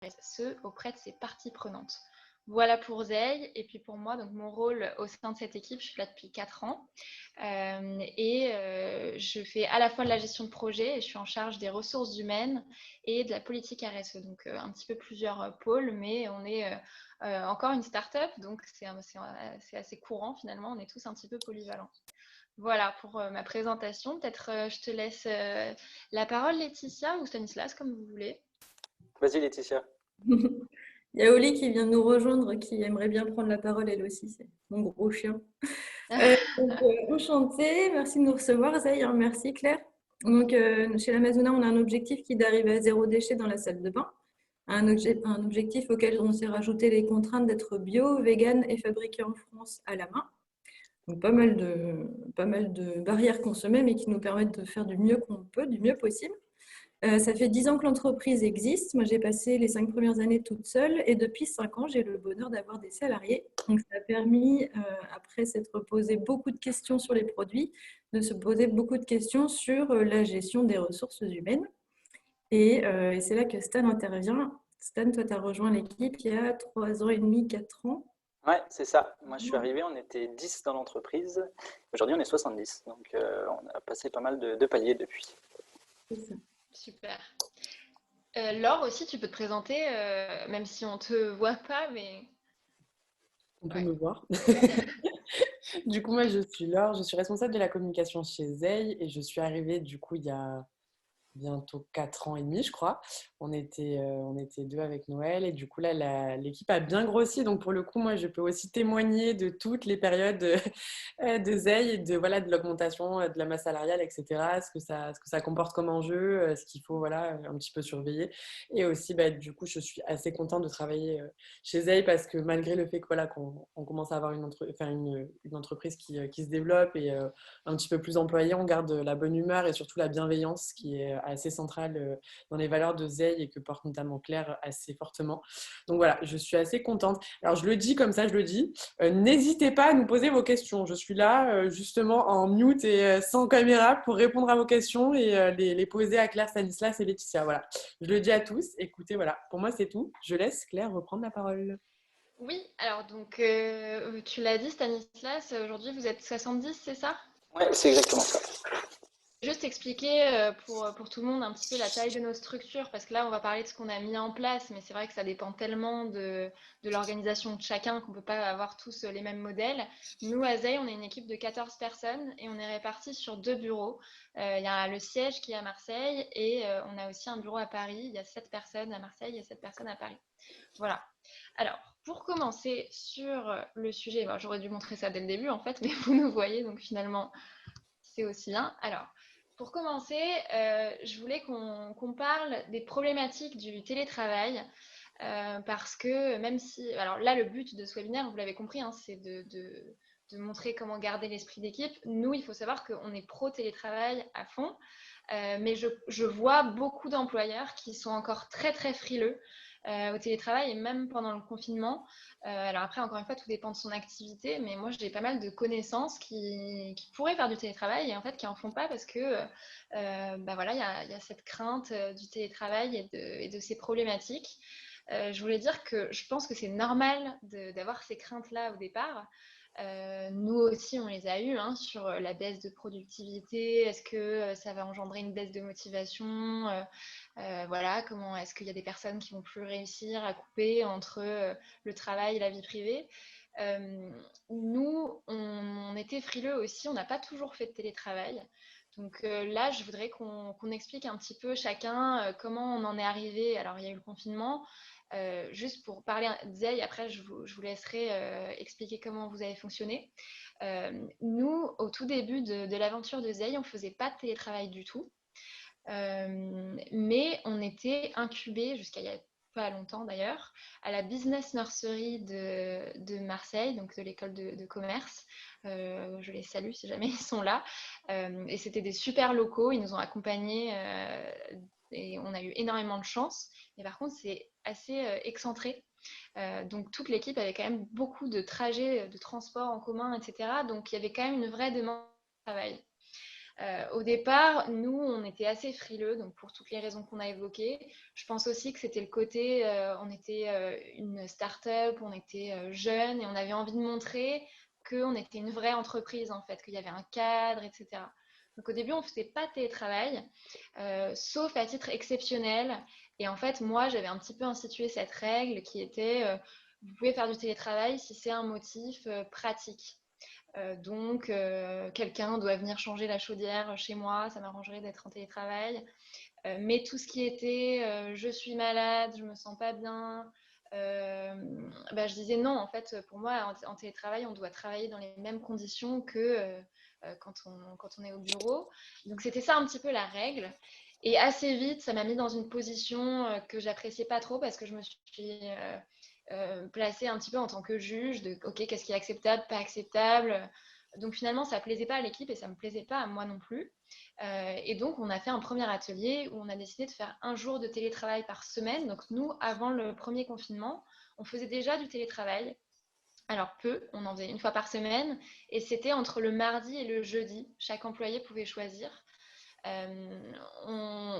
RSE auprès de ses parties prenantes. Voilà pour Zeil. Et puis pour moi, donc mon rôle au sein de cette équipe, je suis là depuis 4 ans. Je fais à la fois de la gestion de projet et je suis en charge des ressources humaines et de la politique RSE. Donc un petit peu plusieurs pôles, mais on est encore une start-up, donc c'est assez courant finalement. On est tous un petit peu polyvalents. Voilà pour ma présentation. Peut-être je te laisse la parole, Laetitia, ou Stanislas, comme vous voulez. Vas-y, Laetitia. Il y a Oli qui vient de nous rejoindre, qui aimerait bien prendre la parole elle aussi, c'est mon gros chien. Enchantée, merci de nous recevoir, Zaï, hein, merci Claire. Donc, chez l'Amazona, on a un objectif qui est d'arriver à zéro déchet dans la salle de bain. Un objectif auquel on s'est rajouté les contraintes d'être bio, vegan et fabriqué en France à la main. Donc, pas mal de barrières qu'on se met, mais qui nous permettent de faire du mieux qu'on peut, du mieux possible. Ça fait 10 ans que l'entreprise existe. Moi, j'ai passé les 5 premières années toute seule et depuis 5 ans, j'ai le bonheur d'avoir des salariés. Donc, ça a permis, après s'être posé beaucoup de questions sur les produits, de se poser beaucoup de questions sur la gestion des ressources humaines. Et c'est là que Stan intervient. Stan, toi, tu as rejoint l'équipe il y a 3 ans et demi, 4 ans. Ouais, c'est ça. Moi, je suis arrivé, on était 10 dans l'entreprise. Aujourd'hui, on est 70. Donc, on a passé pas mal de paliers depuis. C'est ça. Super. Laure aussi, tu peux te présenter, même si on te voit pas, mais On peut ouais. me voir. Du coup, moi, je suis Laure, je suis responsable de la communication chez Zeil et je suis arrivée, du coup, il y a bientôt 4 ans et demi, je crois. On était deux avec Noël et du coup, là, l'équipe a bien grossi. Donc, pour le coup, moi, je peux aussi témoigner de toutes les périodes de Zeil et voilà, de l'augmentation de la masse salariale, etc. Ce que ça comporte comme enjeu, ce qu'il faut voilà, un petit peu surveiller. Et aussi, du coup, je suis assez contente de travailler chez Zeil parce que malgré le fait que, voilà, qu'on commence à avoir une entreprise qui se développe et un petit peu plus employée, on garde la bonne humeur et surtout la bienveillance qui est assez centrale dans les valeurs de Zeil et que porte notamment Claire assez fortement. Donc voilà, je suis assez contente. Alors je le dis comme ça, je le dis. N'hésitez pas à nous poser vos questions. Je suis là justement en mute et sans caméra pour répondre à vos questions et les poser à Claire, Stanislas et Laetitia. Voilà, je le dis à tous. Écoutez, voilà, pour moi c'est tout. Je laisse Claire reprendre la parole. Oui, alors donc tu l'as dit, Stanislas, aujourd'hui vous êtes 70, c'est ça? Ouais, c'est exactement ça. Juste expliquer pour tout le monde un petit peu la taille de nos structures, parce que là on va parler de ce qu'on a mis en place, mais c'est vrai que ça dépend tellement de l'organisation de chacun qu'on ne peut pas avoir tous les mêmes modèles. Nous, à Zeil, on est une équipe de 14 personnes et on est répartis sur 2 bureaux. Il y a le siège qui est à Marseille et on a aussi un bureau à Paris. Il y a 7 personnes à Marseille et 7 personnes à Paris. Voilà. Alors, pour commencer sur le sujet, j'aurais dû montrer ça dès le début en fait, mais vous nous voyez, donc finalement, c'est aussi bien. Alors, pour commencer, je voulais qu'on parle des problématiques du télétravail, parce que même si... Alors là, le but de ce webinaire, vous l'avez compris, hein, c'est de montrer comment garder l'esprit d'équipe. Nous, il faut savoir qu'on est pro-télétravail à fond, mais je vois beaucoup d'employeurs qui sont encore très, très frileux au télétravail et même pendant le confinement. Alors après, encore une fois, tout dépend de son activité, mais moi, j'ai pas mal de connaissances qui pourraient faire du télétravail et en fait qui en font pas parce que voilà, il y a cette crainte du télétravail et de ces problématiques. Je voulais dire que je pense que c'est normal d'avoir ces craintes-là au départ. Nous aussi, on les a eues hein, sur la baisse de productivité. Est-ce que ça va engendrer une baisse de motivation? Voilà, comment est-ce qu'il y a des personnes qui vont plus réussir à couper entre le travail et la vie privée? Nous, on était frileux aussi. On n'a pas toujours fait de télétravail. Donc là, je voudrais qu'on explique un petit peu chacun comment on en est arrivé. Alors, il y a eu le confinement. Juste pour parler d'Zei, après je vous laisserai expliquer comment vous avez fonctionné. Nous, au tout début de l'aventure de Zei, on ne faisait pas de télétravail du tout. Mais on était incubés jusqu'à il n'y a pas longtemps d'ailleurs, à la Business Nursery de Marseille, donc de l'école de commerce. Je les salue si jamais ils sont là. Et c'était des super locaux, ils nous ont accompagnés et on a eu énormément de chance. Mais par contre, c'est assez excentré. Donc toute l'équipe avait quand même beaucoup de trajets, de transports en commun, etc. Donc il y avait quand même une vraie demande de travail. Au départ, nous, on était assez frileux, donc pour toutes les raisons qu'on a évoquées. Je pense aussi que c'était le côté, on était une start-up, on était jeunes et on avait envie de montrer qu'on était une vraie entreprise, en fait, qu'il y avait un cadre, etc. Donc au début, on ne faisait pas de télétravail, sauf à titre exceptionnel. Et en fait, moi, j'avais un petit peu institué cette règle qui était, vous pouvez faire du télétravail si c'est un motif pratique. Donc, quelqu'un doit venir changer la chaudière chez moi, ça m'arrangerait d'être en télétravail. Mais tout ce qui était je suis malade, je me sens pas bien, bah, je disais non. En fait, pour moi, en télétravail, on doit travailler dans les mêmes conditions que quand on est au bureau. Donc, c'était ça un petit peu la règle. Et assez vite, ça m'a mis dans une position que j'appréciais pas trop parce que je me suis placée un petit peu en tant que juge de ok, qu'est-ce qui est acceptable, pas acceptable. Donc finalement, ça plaisait pas à l'équipe et ça me plaisait pas à moi non plus. Et donc, on a fait un premier atelier où on a décidé de faire un jour de télétravail par semaine. Donc nous, avant le premier confinement, on faisait déjà du télétravail. Alors peu, on en faisait une fois par semaine et c'était entre le mardi et le jeudi. Chaque employé pouvait choisir.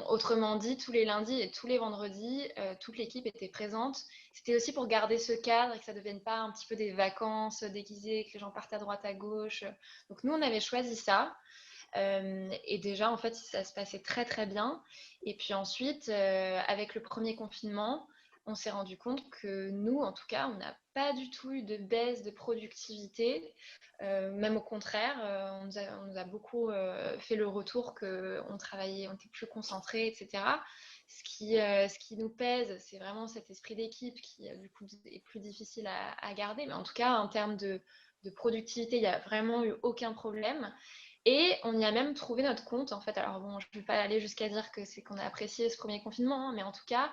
Autrement dit, tous les lundis et tous les vendredis, toute l'équipe était présente. C'était aussi pour garder ce cadre et que ça ne devienne pas un petit peu des vacances déguisées, que les gens partent à droite, à gauche. Donc nous, on avait choisi ça. Et déjà, en fait, ça se passait très, très bien. Et puis ensuite, avec le premier confinement, on s'est rendu compte que nous, en tout cas, on n'a pas du tout eu de baisse de productivité. Même au contraire, on nous a beaucoup fait le retour qu'on travaillait, on était plus concentrés, etc. Ce qui nous pèse, c'est vraiment cet esprit d'équipe qui, du coup, est plus difficile à garder. Mais en tout cas, en termes de productivité, il n'y a vraiment eu aucun problème. Et on y a même trouvé notre compte, en fait. Alors bon, je ne vais pas aller jusqu'à dire que c'est qu'on a apprécié ce premier confinement, hein, mais en tout cas,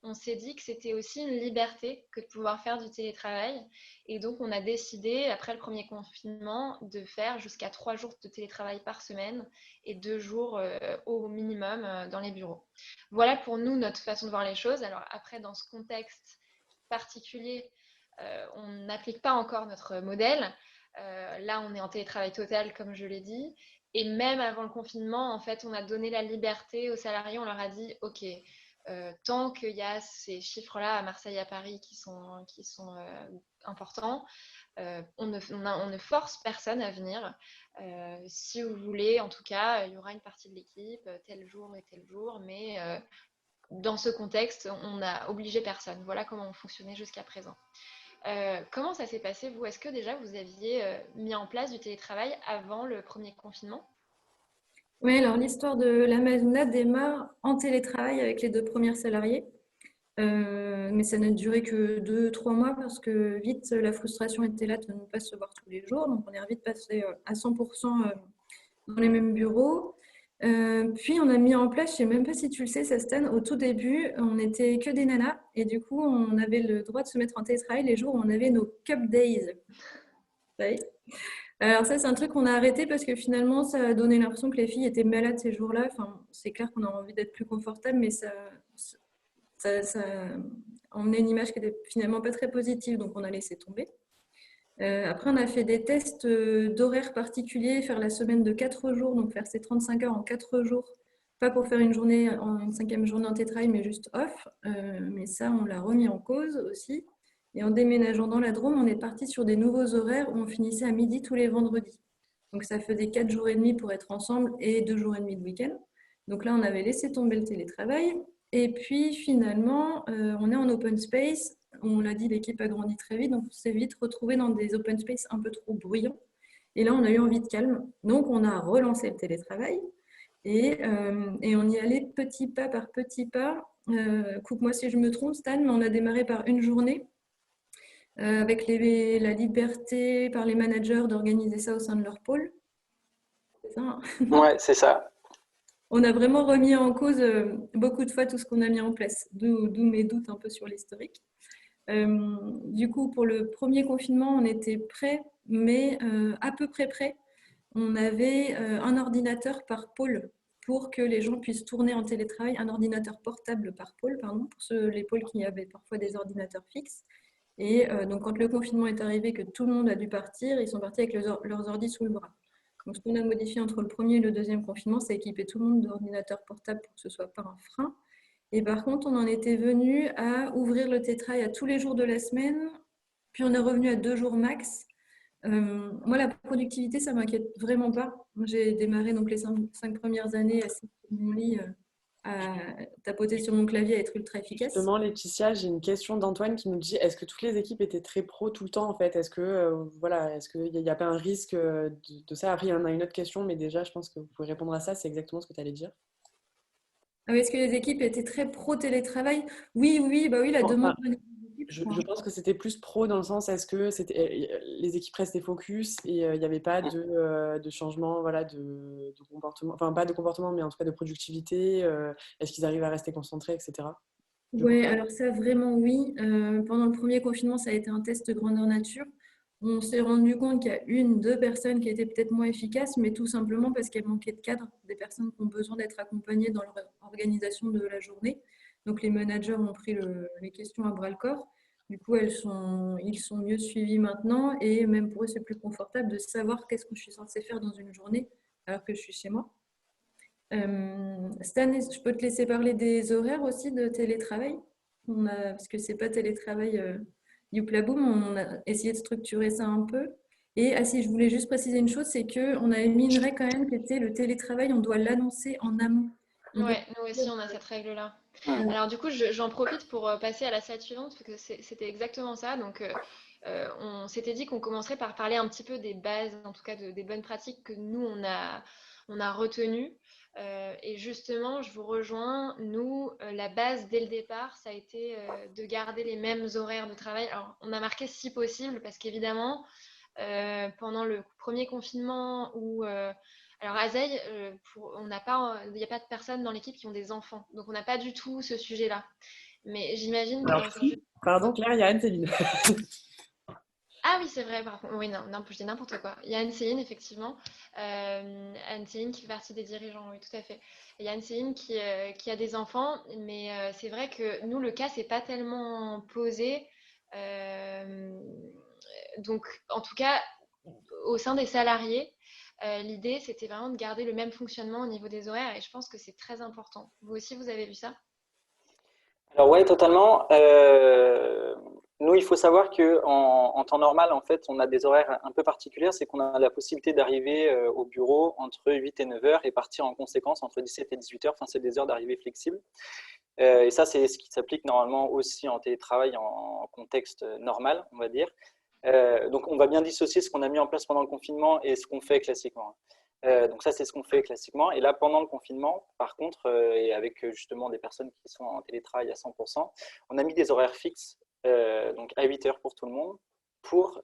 on s'est dit que c'était aussi une liberté que de pouvoir faire du télétravail. Et donc, on a décidé, après le premier confinement, de faire jusqu'à 3 jours de télétravail par semaine et 2 jours au minimum dans les bureaux. Voilà pour nous notre façon de voir les choses. Alors après, dans ce contexte particulier, on n'applique pas encore notre modèle. Là, on est en télétravail total, comme je l'ai dit. Et même avant le confinement, en fait, on a donné la liberté aux salariés. On leur a dit, OK, tant qu'il y a ces chiffres-là à Marseille et à Paris qui sont importants, on ne force personne à venir. Si vous voulez, en tout cas, il y aura une partie de l'équipe, tel jour et tel jour, mais dans ce contexte, on n'a obligé personne. Voilà comment on fonctionnait jusqu'à présent. Comment ça s'est passé, vous? Est-ce que déjà vous aviez mis en place du télétravail avant le premier confinement? Oui, alors l'histoire de l'Amazona démarre en télétravail avec les 2 premières salariés. Mais ça n'a duré que 2-3 mois parce que vite, la frustration était là de ne pas se voir tous les jours. Donc, on est vite passé à 100% dans les mêmes bureaux. Puis, on a mis en place, je ne sais même pas si tu le sais, Sastan, au tout début, on n'était que des nanas. Et du coup, on avait le droit de se mettre en télétravail les jours où on avait nos cup days. Vous savez. Alors ça, c'est un truc qu'on a arrêté parce que finalement, ça a donné l'impression que les filles étaient malades ces jours-là. Enfin, c'est clair qu'on a envie d'être plus confortable, mais ça emmenait une image qui n'était finalement pas très positive, donc on a laissé tomber. Après, on a fait des tests d'horaires particuliers, faire la semaine de 4 jours, donc faire ces 35 heures en 4 jours, pas pour faire une journée, une 5e journée en télétravail, mais juste off. Mais ça, on l'a remis en cause aussi. Et en déménageant dans la Drôme, on est parti sur des nouveaux horaires où on finissait à midi tous les vendredis. Donc ça faisait 4 jours et demi pour être ensemble et 2 jours et demi de week-end. Donc là, on avait laissé tomber le télétravail. Et puis finalement, on est en open space. On l'a dit, l'équipe a grandi très vite, donc on s'est vite retrouvé dans des open space un peu trop bruyants. Et là, on a eu envie de calme. Donc, on a relancé le télétravail et on y allait petit pas par petit pas. Coupe-moi si je me trompe, Stan, mais on a démarré par une journée avec la liberté par les managers d'organiser ça au sein de leur pôle. C'est ça, hein? Ouais, c'est ça. On a vraiment remis en cause beaucoup de fois tout ce qu'on a mis en place, d'où mes doutes un peu sur l'historique. Du coup, pour le premier confinement, on était prêts, mais à peu près prêts. On avait un ordinateur par pôle pour que les gens puissent tourner en télétravail, un ordinateur portable par pôle, pardon, pour les pôles qui avaient parfois des ordinateurs fixes. Et donc, quand le confinement est arrivé, que tout le monde a dû partir, ils sont partis avec leurs ordis sous le bras. Donc, ce qu'on a modifié entre le premier et le deuxième confinement, c'est équiper tout le monde d'ordinateurs portables pour que ce ne soit pas un frein. Et par contre, on en était venu à ouvrir le télétravail à tous les jours de la semaine, puis on est revenu à 2 jours max. Moi, la productivité, ça ne m'inquiète vraiment pas. Moi, j'ai démarré donc, les 5 premières années assis sur mon lit, à tapoter sur mon clavier, à être ultra efficace. Justement, Laetitia, j'ai une question d'Antoine qui nous dit est-ce que toutes les équipes étaient très pro tout le temps en fait? Est-ce que voilà, est-ce qu'il n'y a pas un risque de ça? Après, il y en a une autre question, mais déjà, je pense que vous pouvez répondre à ça. C'est exactement ce que tu allais dire. Ah, est-ce que les équipes étaient très pro-télétravail? Oui, oui, bah oui, la Enfin, demande venait des équipes, je je crois. pense que c'était plus pro dans le sens est-ce que les équipes restaient focus et il n'y avait pas de changement voilà, de comportement, enfin pas de comportement, mais en tout cas de productivité. Est-ce qu'ils arrivent à rester concentrés, etc. Du coup, Oui, alors ça, vraiment oui. Pendant le premier confinement, ça a été un test grandeur nature. On s'est rendu compte qu'il y a 1, 2 personnes qui étaient peut-être moins efficaces, mais tout simplement parce qu'elles manquaient de cadre, des personnes qui ont besoin d'être accompagnées dans leur organisation de la journée. Donc les managers ont pris les questions à bras-le-corps. Du coup, ils sont mieux suivis maintenant et même pour eux, c'est plus confortable de savoir qu'est-ce que je suis censée faire dans une journée alors que je suis chez moi. Stan, je peux te laisser parler des horaires aussi de télétravail. Parce que c'est pas télétravail Youplaboom, on a essayé de structurer ça un peu. Et si je voulais juste préciser une chose, c'est qu'on avait mis une règle quand même qui était le télétravail, on doit l'annoncer en amont. On peut Ouais, nous aussi, on a cette règle-là. Hmm. Alors du coup, j'en profite pour passer à la slide suivante, parce que c'était exactement ça. Donc, on s'était dit qu'on commencerait par parler un petit peu des bases, en tout cas des bonnes pratiques que nous, on a retenues. Et justement, je vous rejoins. Nous, la base dès le départ, ça a été de garder les mêmes horaires de travail. Alors, on a marqué si possible, parce qu'évidemment, pendant le premier confinement où alors à Zeil, il n'y a pas de personnes dans l'équipe qui ont des enfants, donc on n'a pas du tout ce sujet-là. Mais j'imagine que alors dans une si, pardon Claire, il y a Anne-Céline. ah oui, c'est vrai, par contre. Oui, non, non, je dis n'importe quoi. Il y a Anne-Céline, effectivement. Anne-Céline qui fait partie des dirigeants, oui, tout à fait. Il y a Anne-Céline qui a des enfants, mais c'est vrai que nous, le cas, c'est pas tellement posé. Euh, donc, en tout cas, au sein des salariés, l'idée, c'était vraiment de garder le même fonctionnement au niveau des horaires, et je pense que c'est très important. Vous aussi, vous avez vu ça? Alors ouais, totalement. Nous, il faut savoir que en temps normal, en fait, on a des horaires un peu particuliers. C'est qu'on a la possibilité d'arriver au bureau entre 8 et 9 heures et partir en conséquence entre 17 et 18 heures. Enfin, c'est des heures d'arrivée flexibles. Et ça, c'est ce qui s'applique normalement aussi en télétravail en contexte normal, on va dire. Donc, on va bien dissocier ce qu'on a mis en place pendant le confinement et ce qu'on fait classiquement. Donc ça, c'est ce qu'on fait classiquement. Et là, pendant le confinement, par contre, et avec justement des personnes qui sont en télétravail à 100%, on a mis des horaires fixes, donc à 8 heures pour tout le monde, pour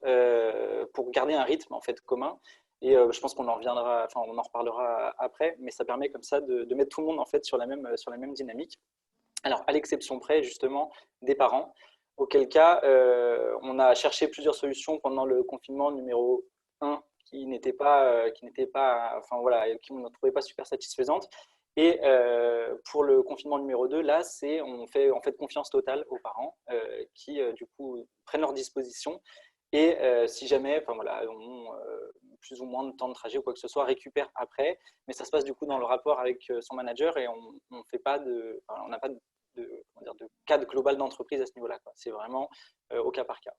garder un rythme en fait commun. Et je pense qu'on en reviendra, enfin, on en reparlera après, mais ça permet comme ça de mettre tout le monde en fait sur la même dynamique. Alors, à l'exception près, justement, des parents, auquel cas, on a cherché plusieurs solutions pendant le confinement numéro 1 enfin voilà, qui on ne trouvait pas super satisfaisantes. Et pour le confinement numéro 2, là, on fait en fait confiance totale aux parents qui, du coup, prennent leurs dispositions et si jamais, enfin voilà, ont plus ou moins de temps de trajet ou quoi que ce soit, récupèrent après. Mais ça se passe du coup dans le rapport avec son manager et on fait pas on n'a pas de cadre global d'entreprise à ce niveau-là. C'est vraiment au cas par cas.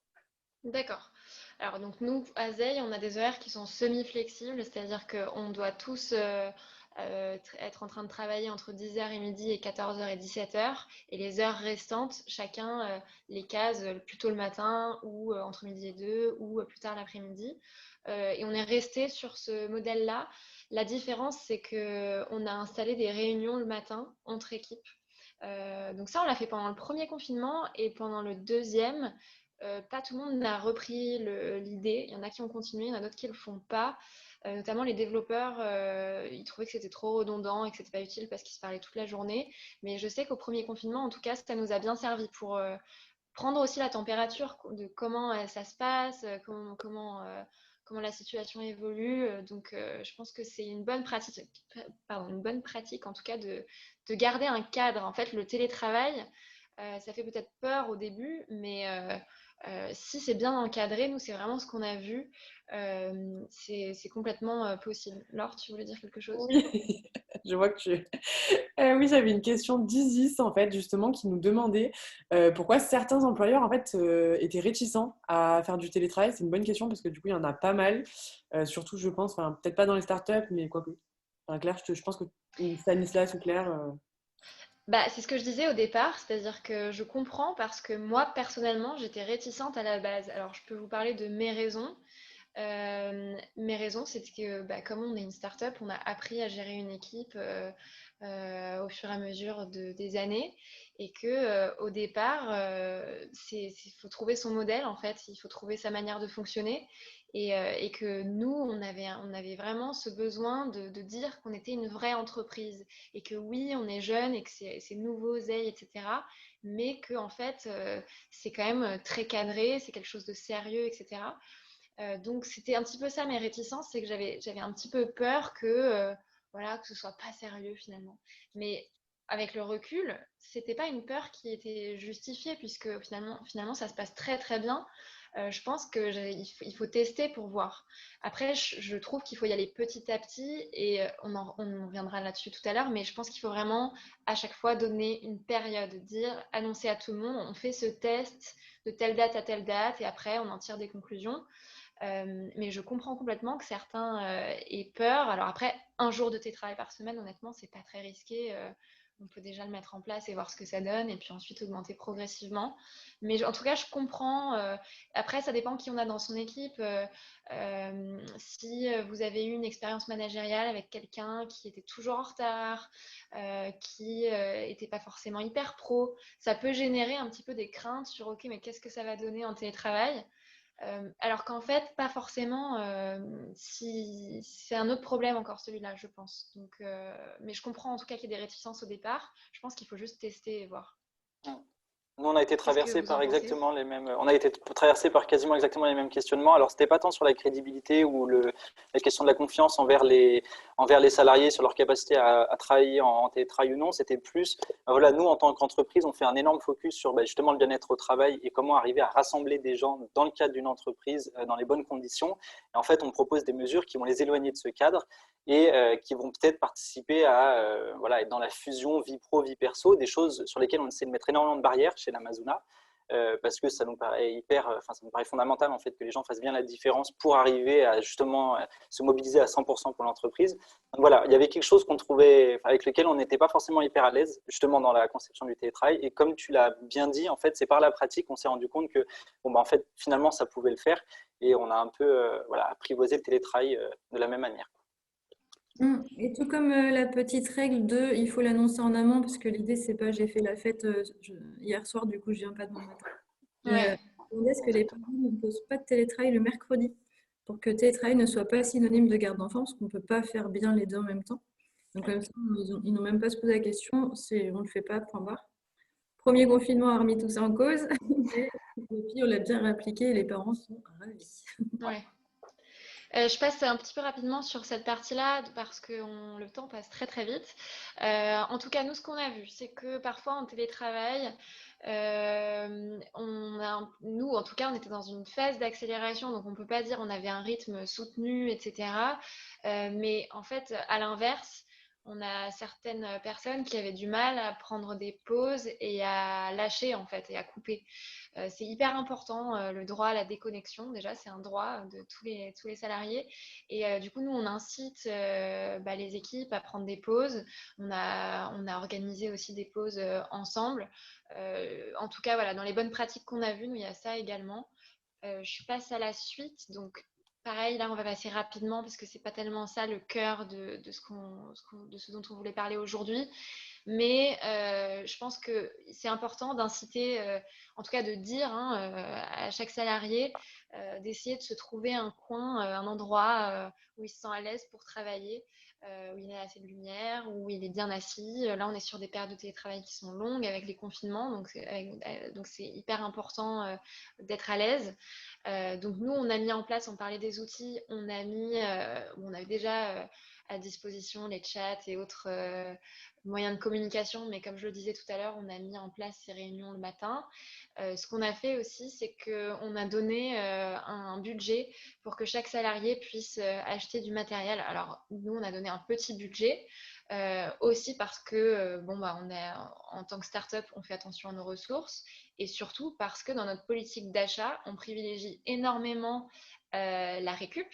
D'accord. Alors donc nous, à Zeil, on a des horaires qui sont semi-flexibles, c'est-à-dire qu'on doit tous être en train de travailler entre 10 heures et midi et 14 heures et 17 heures, et les heures restantes, chacun les case plutôt le matin ou entre midi et 2 ou plus tard l'après-midi. Et on est resté sur ce modèle-là. La différence, c'est qu'on a installé des réunions le matin entre équipes. Donc ça, on l'a fait pendant le premier confinement, et pendant le deuxième, pas tout le monde n'a repris l'idée. Il y en a qui ont continué, il y en a d'autres qui ne le font pas. Notamment les développeurs, ils trouvaient que c'était trop redondant et que c'était pas utile parce qu'ils se parlaient toute la journée. Mais je sais qu'au premier confinement, en tout cas, ça nous a bien servi pour prendre aussi la température de comment ça se passe, comment la situation évolue. Donc, je pense que c'est une bonne pratique en tout cas de garder un cadre. En fait, le télétravail, Ça fait peut-être peur au début, mais si c'est bien encadré, nous, c'est vraiment ce qu'on a vu. C'est complètement possible. Laure, tu voulais dire quelque chose? Oui, je vois que tu... oui, j'avais une question d'Isis, en fait, justement, qui nous demandait pourquoi certains employeurs, en fait, étaient réticents à faire du télétravail. C'est une bonne question parce que, du coup, il y en a pas mal. Surtout, je pense, enfin, peut-être pas dans les startups, mais quoique. Enfin, Claire, je pense que Stanislas ou Claire... Bah, c'est ce que je disais au départ, c'est-à-dire que je comprends parce que moi, personnellement, j'étais réticente à la base. Alors, je peux vous parler de mes raisons. Mes raisons, c'est que bah, comme on est une start-up, on a appris à gérer une équipe au fur et à mesure des années et que au départ, il faut trouver son modèle en fait, il faut trouver sa manière de fonctionner et que nous, on avait vraiment ce besoin de dire qu'on était une vraie entreprise et que oui, on est jeune et que c'est nouveau, Zeil, etc. Mais que en fait, c'est quand même très cadré, c'est quelque chose de sérieux, etc. Donc c'était un petit peu ça mes réticences, c'est que j'avais un petit peu peur que voilà que ce soit pas sérieux finalement. Mais avec le recul, c'était pas une peur qui était justifiée puisque finalement ça se passe très très bien. Je pense que il faut tester pour voir. Après, je trouve qu'il faut y aller petit à petit et on reviendra là-dessus tout à l'heure, mais je pense qu'il faut vraiment à chaque fois donner une période, dire, annoncer à tout le monde, on fait ce test de telle date à telle date et après on en tire des conclusions. Mais je comprends complètement que certains aient peur. Alors après, un jour de télétravail par semaine, honnêtement, c'est pas très risqué. On peut déjà le mettre en place et voir ce que ça donne, et puis ensuite augmenter progressivement. Mais en tout cas, je comprends. Après, ça dépend qui on a dans son équipe. Si vous avez eu une expérience managériale avec quelqu'un qui était toujours en retard, qui n'était pas forcément hyper pro, ça peut générer un petit peu des craintes sur OK, mais qu'est-ce que ça va donner en télétravail? Alors qu'en fait, pas forcément. Si c'est un autre problème encore celui-là, je pense. Donc, mais je comprends en tout cas qu'il y ait des réticences au départ. Je pense qu'il faut juste tester et voir. Nous, on a été Qu'est-ce que traversé vous en par pensez? exactement les mêmes. On a été traversé par quasiment exactement les mêmes questionnements. Alors, c'était pas tant sur la crédibilité ou la question de la confiance envers les salariés sur leur capacité à travailler en télétravail ou non. C'était plus, voilà, nous en tant qu'entreprise, on fait un énorme focus sur justement le bien-être au travail et comment arriver à rassembler des gens dans le cadre d'une entreprise dans les bonnes conditions. Et en fait, on propose des mesures qui vont les éloigner de ce cadre et qui vont peut-être participer à voilà, être dans la fusion vie pro, vie perso, des choses sur lesquelles on essaie de mettre énormément de barrières chez l'Amazona, parce que ça nous paraît ça nous paraît fondamental en fait que les gens fassent bien la différence pour arriver à justement se mobiliser à 100% pour l'entreprise. Donc voilà, il y avait quelque chose qu'on trouvait, avec lequel on n'était pas forcément hyper à l'aise justement dans la conception du télétravail. Et comme tu l'as bien dit, en fait, c'est par la pratique qu'on s'est rendu compte que bon, en fait, finalement, ça pouvait le faire et on a un peu voilà, apprivoisé le télétravail de la même manière. Et tout comme la petite règle de il faut l'annoncer en amont parce que l'idée c'est pas j'ai fait la fête hier soir du coup je viens pas demain matin. Et Ouais, on laisse que les parents ne posent pas de télétravail le mercredi pour que télétravail ne soit pas synonyme de garde d'enfant parce qu'on ne peut pas faire bien les deux en même temps. Donc comme ça ils n'ont même pas se poser la question, on ne le fait pas, point barre. Premier confinement a remis tout ça en cause et puis on l'a bien réappliqué et les parents sont ravis. ouais. Je passe un petit peu rapidement sur cette partie-là parce que le temps passe très très vite. En tout cas, nous, ce qu'on a vu, c'est que parfois en télétravail, nous, en tout cas, on était dans une phase d'accélération, donc on ne peut pas dire on avait un rythme soutenu, etc. Mais en fait, à l'inverse, on a certaines personnes qui avaient du mal à prendre des pauses et à lâcher en fait et à couper. C'est hyper important, le droit à la déconnexion. Déjà, c'est un droit de tous les salariés. Et du coup, nous, on incite les équipes à prendre des pauses. On a organisé aussi des pauses ensemble. En tout cas, voilà, dans les bonnes pratiques qu'on a vues, nous, il y a ça également. Je passe à la suite. Donc, pareil, là, on va passer rapidement parce que c'est pas tellement ça le cœur de ce dont on voulait parler aujourd'hui. Mais je pense que c'est important d'inciter, en tout cas de dire à chaque salarié d'essayer de se trouver un coin, un endroit où il se sent à l'aise pour travailler, où il a assez de lumière, où il est bien assis. Là, on est sur des périodes de télétravail qui sont longues avec les confinements, donc c'est hyper important d'être à l'aise. Donc nous, on a mis en place, on parlait des outils, on a déjà à disposition les chats et autres moyens de communication. Mais comme je le disais tout à l'heure, on a mis en place ces réunions le matin. Ce qu'on a fait aussi, c'est qu'on a donné un budget pour que chaque salarié puisse acheter du matériel. Alors, nous, on a donné un petit budget. Aussi parce que on est en tant que start-up, on fait attention à nos ressources et surtout parce que dans notre politique d'achat, on privilégie énormément la récup.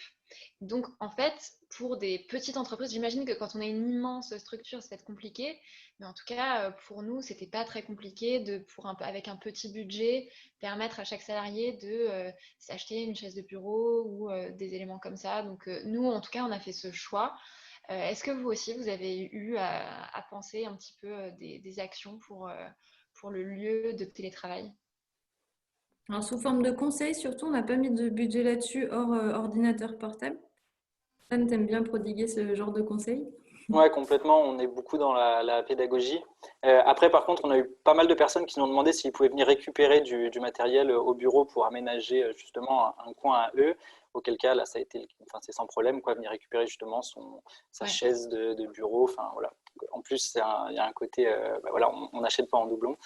Donc en fait, pour des petites entreprises, j'imagine que quand on a une immense structure, ça va être compliqué, mais en tout cas pour nous, c'était pas très compliqué avec un petit budget, permettre à chaque salarié de s'acheter une chaise de bureau ou des éléments comme ça. Donc nous, en tout cas, on a fait ce choix. Est-ce que vous aussi, vous avez eu à penser un petit peu des actions pour le lieu de télétravail? Alors, sous forme de conseil, surtout, on n'a pas mis de budget là-dessus hors ordinateur portable. Anne, t'aimes bien prodiguer ce genre de conseils? Ouais, complètement. On est beaucoup dans la pédagogie. Après, par contre, on a eu pas mal de personnes qui nous ont demandé s'ils pouvaient venir récupérer du matériel au bureau pour aménager justement un coin à eux. Auquel cas, là, ça a été, enfin, c'est sans problème, quoi, venir récupérer justement sa Ouais. chaise de bureau. Enfin, voilà. En plus, il y a un côté, voilà, on n'achète pas en doublon,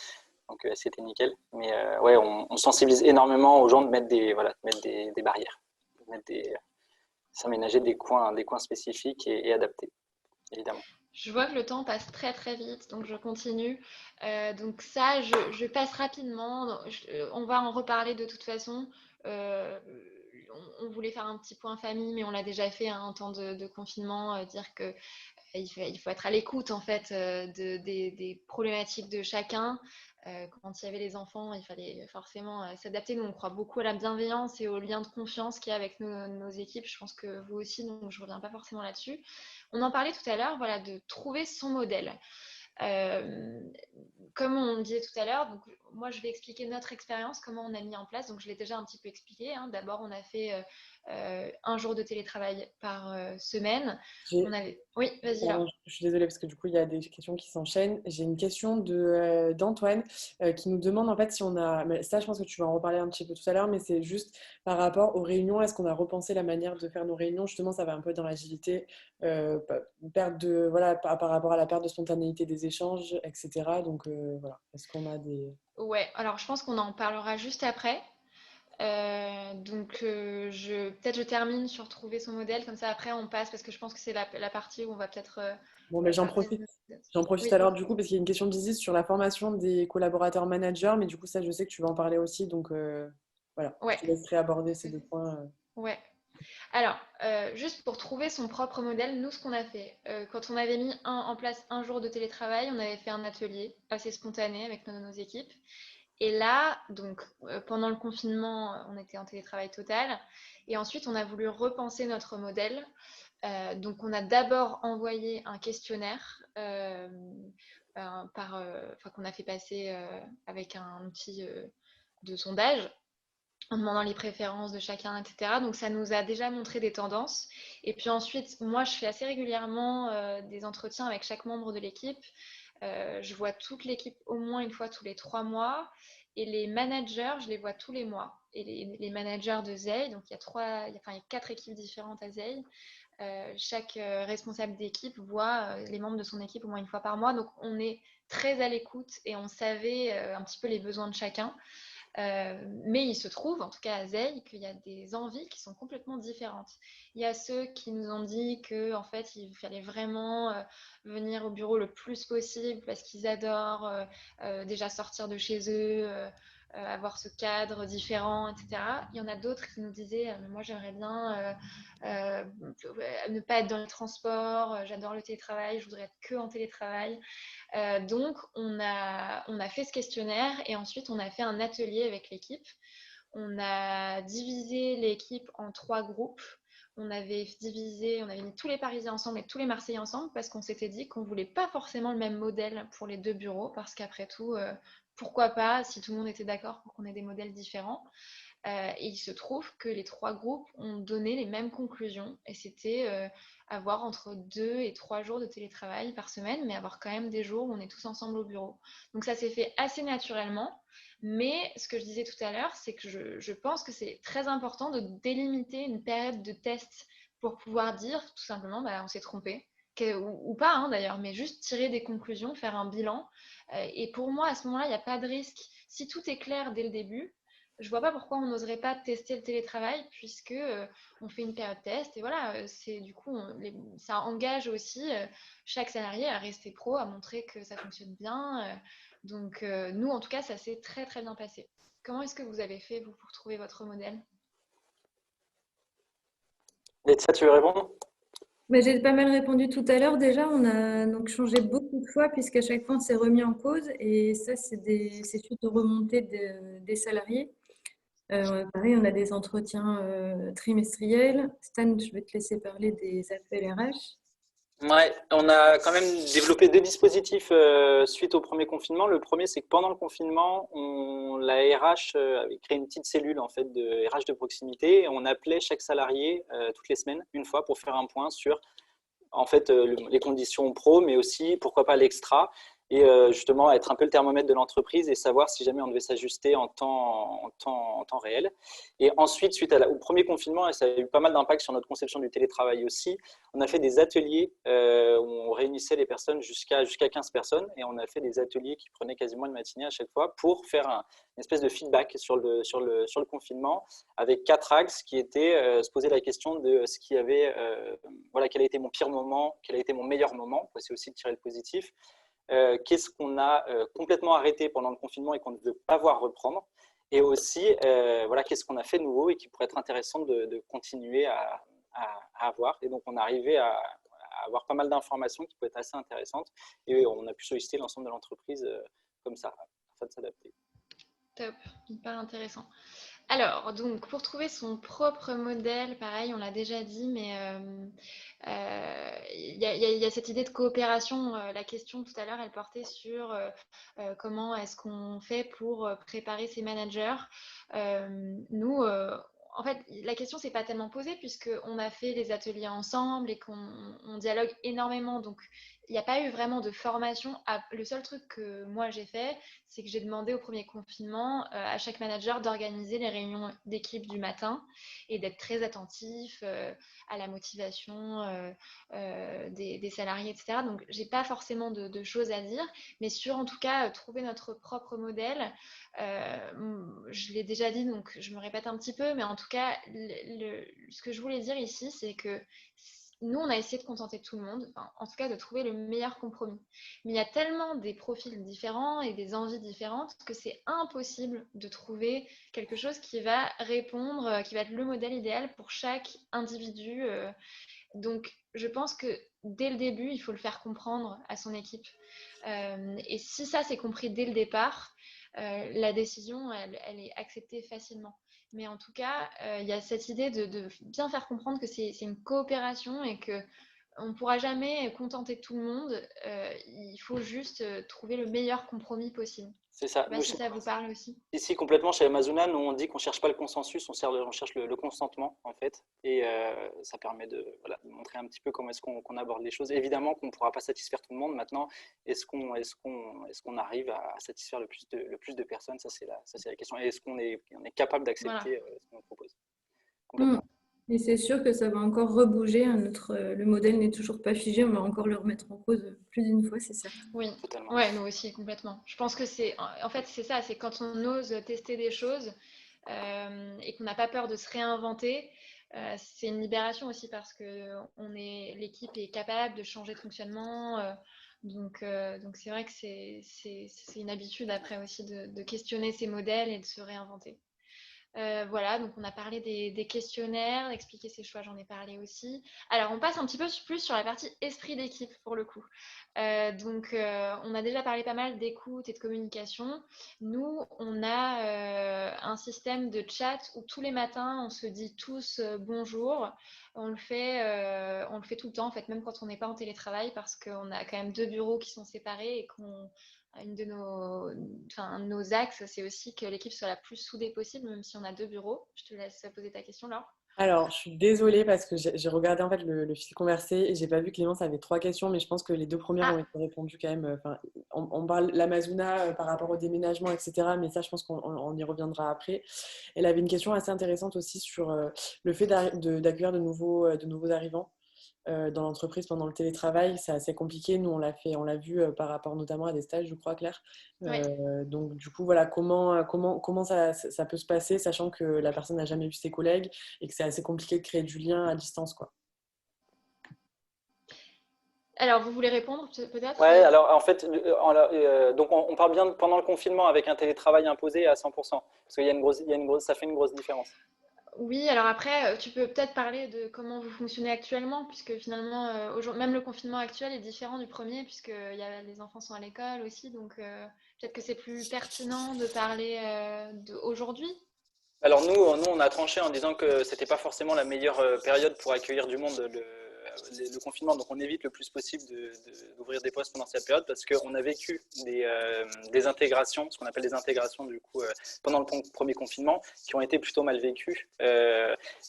donc c'était nickel. Mais ouais, on sensibilise énormément aux gens de mettre des barrières, de mettre s'aménager des coins spécifiques et adaptés, évidemment. Je vois que le temps passe très très vite, donc je continue. Donc ça, je passe rapidement. On va en reparler de toute façon. Euh, on voulait faire un petit point famille, mais on l'a déjà fait en temps de confinement, dire que il faut être à l'écoute en fait des problématiques de chacun. Quand il y avait les enfants, il fallait forcément s'adapter. Nous, on croit beaucoup à la bienveillance et au lien de confiance qu'il y a avec nos équipes. Je pense que vous aussi, donc je ne reviens pas forcément là-dessus. On en parlait tout à l'heure, voilà, de trouver son modèle. Euh, Comme on disait tout à l'heure, donc moi je vais expliquer notre expérience, comment on a mis en place. Donc je l'ai déjà un petit peu expliqué. D'abord, on a fait un jour de télétravail par semaine. J'ai Oui, vas-y Pardon, là. je suis désolée parce que du coup, il y a des questions qui s'enchaînent. J'ai une question d'Antoine qui nous demande en fait si on a, mais ça je pense que tu vas en reparler un petit peu tout à l'heure, mais c'est juste par rapport aux réunions, est-ce qu'on a repensé la manière de faire nos réunions? Justement, ça va un peu dans l'agilité, voilà, par rapport à la perte de spontanéité des échanges, etc. Donc voilà, est-ce qu'on a des... Ouais, alors je pense qu'on en parlera juste après. Peut-être je termine sur trouver son modèle, comme ça après on passe, parce que je pense que c'est la partie où on va peut-être Bon, mais parler de... j'en profite Oui, alors du coup parce qu'il y a une question d'Isis sur la formation des collaborateurs managers, mais du coup ça je sais que tu vas en parler aussi, donc voilà, je ouais, te laisserai aborder ces deux points. ouais. Alors, juste pour trouver son propre modèle, nous, ce qu'on a fait, quand on avait mis en place un jour de télétravail, on avait fait un atelier assez spontané avec nos équipes. Et là, donc, pendant le confinement, on était en télétravail total. Et ensuite, on a voulu repenser notre modèle. Donc, on a d'abord envoyé un questionnaire qu'on a fait passer avec un outil de sondage en demandant les préférences de chacun, etc. Donc ça nous a déjà montré des tendances. Et puis ensuite, moi, je fais assez régulièrement des entretiens avec chaque membre de l'équipe. Je vois toute l'équipe au moins une fois tous les 3 mois. Et les managers, je les vois tous les mois. Et les managers de Zeil, donc il y a 4 équipes différentes à Zeil. Chaque responsable d'équipe voit les membres de son équipe au moins une fois par mois. Donc on est très à l'écoute et on savait un petit peu les besoins de chacun. Mais il se trouve, en tout cas à Zeil, qu'il y a des envies qui sont complètement différentes. Il y a ceux qui nous ont dit qu'en fait, il fallait vraiment venir au bureau le plus possible parce qu'ils adorent déjà sortir de chez eux, avoir ce cadre différent, etc. Il y en a d'autres qui nous disaient moi, j'aimerais bien ne pas être dans les transports, j'adore le télétravail, je voudrais être que en télétravail. Donc, on a fait ce questionnaire et ensuite, on a fait un atelier avec l'équipe. On a divisé l'équipe en 3 groupes. On avait mis tous les Parisiens ensemble et tous les Marseillais ensemble parce qu'on s'était dit qu'on ne voulait pas forcément le même modèle pour les 2 bureaux parce qu'après tout, pourquoi pas si tout le monde était d'accord pour qu'on ait des modèles différents. Et il se trouve que les 3 groupes ont donné les mêmes conclusions et c'était avoir entre 2 et 3 jours de télétravail par semaine, mais avoir quand même des jours où on est tous ensemble au bureau. Donc ça s'est fait assez naturellement, mais ce que je disais tout à l'heure, c'est que je pense que c'est très important de délimiter une période de test pour pouvoir dire tout simplement, on s'est trompé. Ou pas hein, d'ailleurs, mais juste tirer des conclusions, faire un bilan. Et pour moi, à ce moment-là, il n'y a pas de risque. Si tout est clair dès le début, je vois pas pourquoi on n'oserait pas tester le télétravail, puisque on fait une période test. Et voilà, du coup, ça engage aussi chaque salarié à rester pro, à montrer que ça fonctionne bien. Donc, nous, en tout cas, ça s'est très, très bien passé. Comment est-ce que vous avez fait, vous, pour trouver votre modèle? Laetitia, tu veux répondre? Mais j'ai pas mal répondu tout à l'heure. Déjà, on a donc changé beaucoup de fois puisqu'à chaque fois, on s'est remis en cause. Et ça, c'est suite aux remontées des salariés. Pareil, on a des entretiens trimestriels. Stan, je vais te laisser parler des appels RH. Ouais, on a quand même développé 2 dispositifs suite au premier confinement. Le premier, c'est que pendant le confinement, la RH avait créé une petite cellule en fait de RH de proximité. Et on appelait chaque salarié toutes les semaines, une fois, pour faire un point sur en fait les conditions pro, mais aussi pourquoi pas l'extra, et justement être un peu le thermomètre de l'entreprise et savoir si jamais on devait s'ajuster en temps réel. Et ensuite, suite au premier confinement, et ça a eu pas mal d'impact sur notre conception du télétravail aussi, on a fait des ateliers où on réunissait les personnes jusqu'à 15 personnes, et on a fait des ateliers qui prenaient quasiment une matinée à chaque fois pour faire une espèce de feedback sur le confinement, avec 4 axes qui étaient se poser la question de ce qui avait, voilà, quel a été mon pire moment, quel a été mon meilleur moment, pour essayer aussi de tirer le positif. Qu'est-ce qu'on a complètement arrêté pendant le confinement et qu'on ne veut pas voir reprendre, et aussi voilà, qu'est-ce qu'on a fait de nouveau et qui pourrait être intéressant de continuer à avoir. Et donc on est arrivé à avoir pas mal d'informations qui peuvent être assez intéressantes, et on a pu solliciter l'ensemble de l'entreprise comme ça, afin de s'adapter. Top, hyper intéressant. Alors, donc, pour trouver son propre modèle, pareil, on l'a déjà dit, mais il y a cette idée de coopération. La question tout à l'heure, elle portait sur comment est-ce qu'on fait pour préparer ses managers. Nous, en fait, la question s'est pas tellement posée puisqu'on a fait les ateliers ensemble et qu'on dialogue énormément. Donc, il n'y a pas eu vraiment de formation. Le seul truc que moi j'ai fait, c'est que j'ai demandé au premier confinement à chaque manager d'organiser les réunions d'équipe du matin et d'être très attentif à la motivation des salariés, etc. Donc, j'ai pas forcément de choses à dire, mais sur en tout cas trouver notre propre modèle. Je l'ai déjà dit, donc je me répète un petit peu, mais en tout cas, ce que je voulais dire ici, c'est que nous, on a essayé de contenter tout le monde, enfin, en tout cas de trouver le meilleur compromis. Mais il y a tellement des profils différents et des envies différentes que c'est impossible de trouver quelque chose qui va répondre, qui va être le modèle idéal pour chaque individu. Donc, je pense que dès le début, il faut le faire comprendre à son équipe. Et si ça, c'est compris dès le départ, la décision, elle est acceptée facilement. Mais en tout cas, il y a cette idée de bien faire comprendre que c'est une coopération et que on ne pourra jamais contenter tout le monde. Il faut juste trouver le meilleur compromis possible. C'est Je ne ça. sais pas Nous, si ça vous parle aussi. ici, complètement, chez Amazona, nous, on dit qu'on ne cherche pas le consensus, on cherche le consentement, en fait. Et ça permet voilà, de montrer un petit peu comment est-ce qu'on aborde les choses. Évidemment qu'on ne pourra pas satisfaire tout le monde. Maintenant, est-ce qu'on arrive à satisfaire le plus de personnes? Ça, c'est la question. Et est-ce qu'on est capable Voilà. d'accepter ce qu'on nous propose? Mm. Complètement. Et c'est sûr que ça va encore rebouger. Le modèle n'est toujours pas figé. On va encore le remettre en cause plus d'une fois, c'est certain. Oui, Totalement. ouais, nous aussi, complètement. Je pense que en fait, c'est ça, c'est quand on ose tester des choses et qu'on n'a pas peur de se réinventer, c'est une libération aussi parce que l'équipe est capable de changer de fonctionnement. Donc c'est vrai que c'est une habitude après aussi de questionner ces modèles et de se réinventer. Voilà, donc on a parlé des questionnaires, d'expliquer ses choix, j'en ai parlé aussi. Alors, on passe un petit peu plus sur la partie esprit d'équipe pour le coup. On a déjà parlé pas mal d'écoute et de communication. Nous, on a un système de chat où tous les matins, on se dit tous bonjour. On le fait tout le temps, en fait, même quand on n'est pas en télétravail, parce qu'on a quand même 2 bureaux qui sont séparés et un de nos axes, c'est aussi que l'équipe soit la plus soudée possible, même si on a 2 bureaux. Je te laisse poser ta question, Laure. Alors, je suis désolée parce que j'ai regardé en fait le fil conversé et j'ai pas vu que Clémence avait 3 questions, mais je pense que les 2 premières ont Ah, été répondues quand même. Enfin, on parle de l'Amazona par rapport au déménagement, etc. Mais ça, je pense qu'on y reviendra après. Elle avait une question assez intéressante aussi sur le fait d'accueillir de nouveaux arrivants dans l'entreprise pendant le télétravail. C'est assez compliqué. Nous, on l'a vu par rapport notamment à des stages, je crois, Claire. oui. Donc, du coup, voilà, comment ça peut se passer, sachant que la personne n'a jamais vu ses collègues et que c'est assez compliqué de créer du lien à distance, quoi. Alors, vous voulez répondre peut-être? Ouais, alors en fait, donc on parle bien pendant le confinement avec un télétravail imposé à 100%, parce qu'il y a ça fait une grosse différence. Oui, alors après, tu peux peut-être parler de comment vous fonctionnez actuellement, puisque finalement, même le confinement actuel est différent du premier, puisque les enfants sont à l'école aussi, donc peut-être que c'est plus pertinent de parler d'aujourd'hui. Alors nous, on a tranché en disant que c'était pas forcément la meilleure période pour accueillir du monde, le confinement. Donc on évite le plus possible d'ouvrir des postes pendant cette période parce qu'on a vécu des intégrations, ce qu'on appelle des intégrations du coup pendant le premier confinement, qui ont été plutôt mal vécues.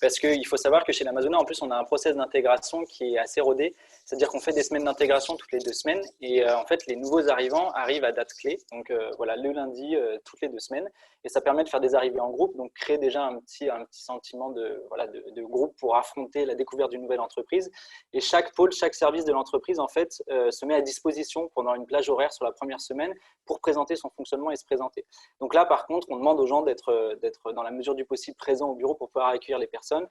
Parce qu'il faut savoir que chez l'Amazona, en plus, on a un process d'intégration qui est assez rodé. C'est-à-dire qu'on fait des semaines d'intégration toutes les 2 semaines et en fait les nouveaux arrivants arrivent à date clé, donc voilà, le lundi toutes les 2 semaines, et ça permet de faire des arrivées en groupe, donc créer déjà un petit sentiment de groupe pour affronter la découverte d'une nouvelle entreprise. Et chaque pôle, chaque service de l'entreprise en fait se met à disposition pendant une plage horaire sur la première semaine pour présenter son fonctionnement et se présenter. Donc là par contre on demande aux gens d'être dans la mesure du possible présents au bureau pour pouvoir accueillir les personnes.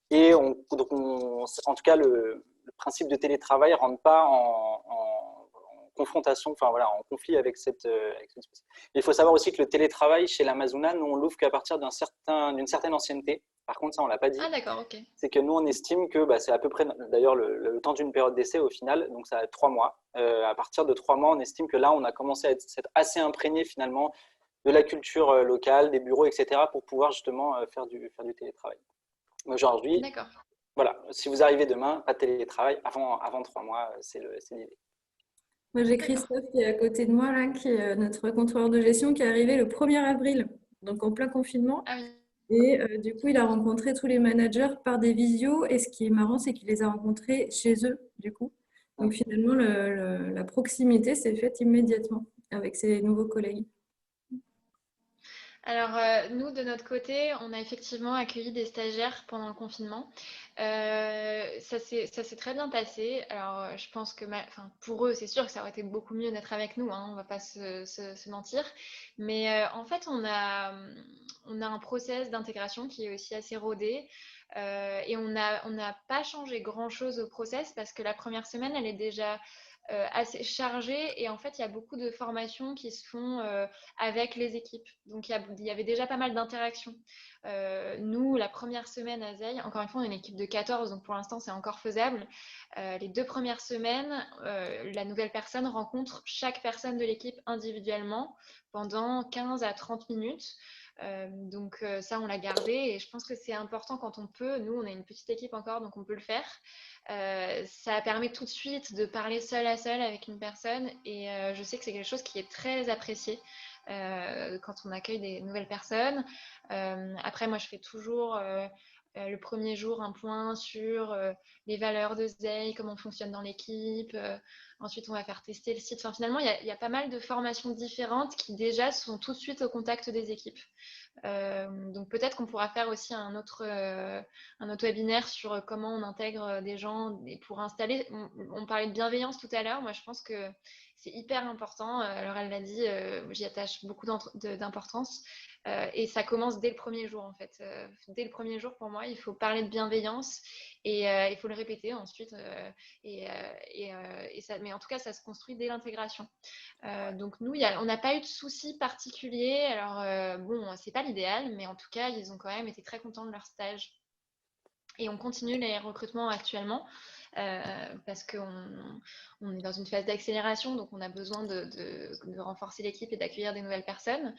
Et en tout cas, le principe de télétravail ne rentre pas en confrontation, enfin voilà, en conflit avec cette espèce. Il faut savoir aussi que le télétravail chez l'Amazona, nous on l'ouvre qu'à partir d'une certaine ancienneté. Par contre, ça on l'a pas dit. Ah d'accord, ok. C'est que nous on estime que c'est à peu près, d'ailleurs le temps d'une période d'essai au final, donc ça a 3 mois. À partir de 3 mois, on estime que là on a commencé à être assez imprégné finalement de la culture locale, des bureaux, etc. pour pouvoir justement faire du télétravail. Aujourd'hui, D'accord. voilà, si vous arrivez demain, pas de télétravail avant 3 mois, c'est l'idée. Moi, j'ai D'accord. Christophe qui est à côté de moi, là, qui est notre contrôleur de gestion, qui est arrivé le 1er avril, donc en plein confinement. Ah oui. Et du coup, il a rencontré tous les managers par des visios. Et ce qui est marrant, c'est qu'il les a rencontrés chez eux, du coup. Donc finalement, la proximité s'est faite immédiatement avec ses nouveaux collègues. Alors, nous, de notre côté, on a effectivement accueilli des stagiaires pendant le confinement. Ça s'est très bien passé. Alors, je pense que pour eux, c'est sûr que ça aurait été beaucoup mieux d'être avec nous, hein, on va pas se mentir. Mais en fait, on a un process d'intégration qui est aussi assez rodé. Et on n'a pas changé grand-chose au process parce que la première semaine, elle est déjà assez chargée et en fait il y a beaucoup de formations qui se font avec les équipes, donc il y avait déjà pas mal d'interactions. Nous la première semaine à Zeil, encore une fois on est une équipe de 14 donc pour l'instant c'est encore faisable. Les 2 premières semaines la nouvelle personne rencontre chaque personne de l'équipe individuellement pendant 15 à 30 minutes. Donc ça on l'a gardé et je pense que c'est important quand on peut. Nous on est une petite équipe encore donc on peut le faire. Ça permet tout de suite de parler seul à seul avec une personne et je sais que c'est quelque chose qui est très apprécié quand on accueille des nouvelles personnes. Après moi je fais toujours le premier jour un point sur les valeurs de Zeil, comment on fonctionne dans l'équipe. Ensuite on va faire tester le site. Enfin, finalement il y a pas mal de formations différentes qui déjà sont tout de suite au contact des équipes. Donc peut-être qu'on pourra faire aussi un autre webinaire sur comment on intègre des gens et pour installer. On parlait de bienveillance tout à l'heure. Moi, je pense que c'est hyper important. Alors elle l'a dit, j'y attache beaucoup d'importance et ça commence dès le premier jour en fait. Dès le premier jour, pour moi, il faut parler de bienveillance et il faut le répéter ensuite. Mais en tout cas, ça se construit dès l'intégration. Donc nous, on n'a pas eu de soucis particuliers. Alors bon, c'est pas l'idéal, mais en tout cas, ils ont quand même été très contents de leur stage. Et on continue les recrutements actuellement parce qu'on est dans une phase d'accélération, donc on a besoin de renforcer l'équipe et d'accueillir des nouvelles personnes.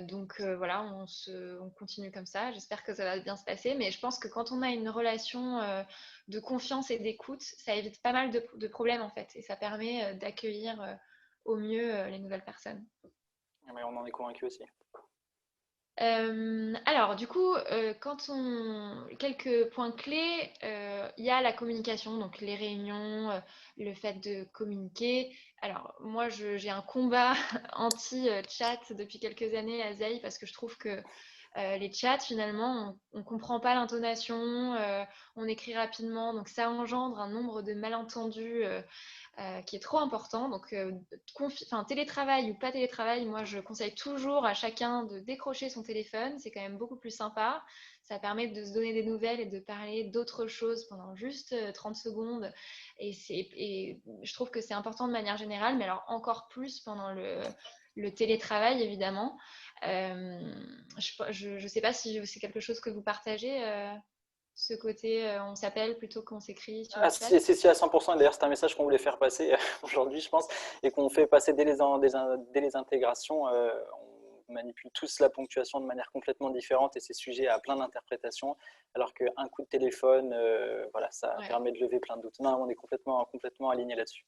Donc voilà, on continue comme ça. J'espère que ça va bien se passer, mais je pense que quand on a une relation de confiance et d'écoute, ça évite pas mal de problèmes en fait, et ça permet d'accueillir au mieux les nouvelles personnes. Mais on en est convaincu aussi. Alors, du coup, quelques points clés, il y a la communication, donc les réunions, le fait de communiquer. Alors, moi, j'ai un combat anti-chat depuis quelques années à Zeil parce que je trouve que les chats, finalement, on ne comprend pas l'intonation, on écrit rapidement, donc ça engendre un nombre de malentendus qui est trop important. Donc, télétravail ou pas télétravail, moi, je conseille toujours à chacun de décrocher son téléphone. C'est quand même beaucoup plus sympa. Ça permet de se donner des nouvelles et de parler d'autres choses pendant juste 30 secondes. Et je trouve que c'est important de manière générale, mais alors encore plus pendant le télétravail, évidemment. Je ne sais pas si c'est quelque chose que vous partagez. Ce côté, on s'appelle plutôt qu'on s'écrit sur le Ah, chat. si, à 100%. Et d'ailleurs, c'est un message qu'on voulait faire passer aujourd'hui, je pense, et qu'on fait passer dès les intégrations. On manipule tous la ponctuation de manière complètement différente et c'est sujet à plein d'interprétations, alors qu'un coup de téléphone, voilà, ça Ouais. permet de lever plein de doutes. Non, on est complètement aligné là-dessus.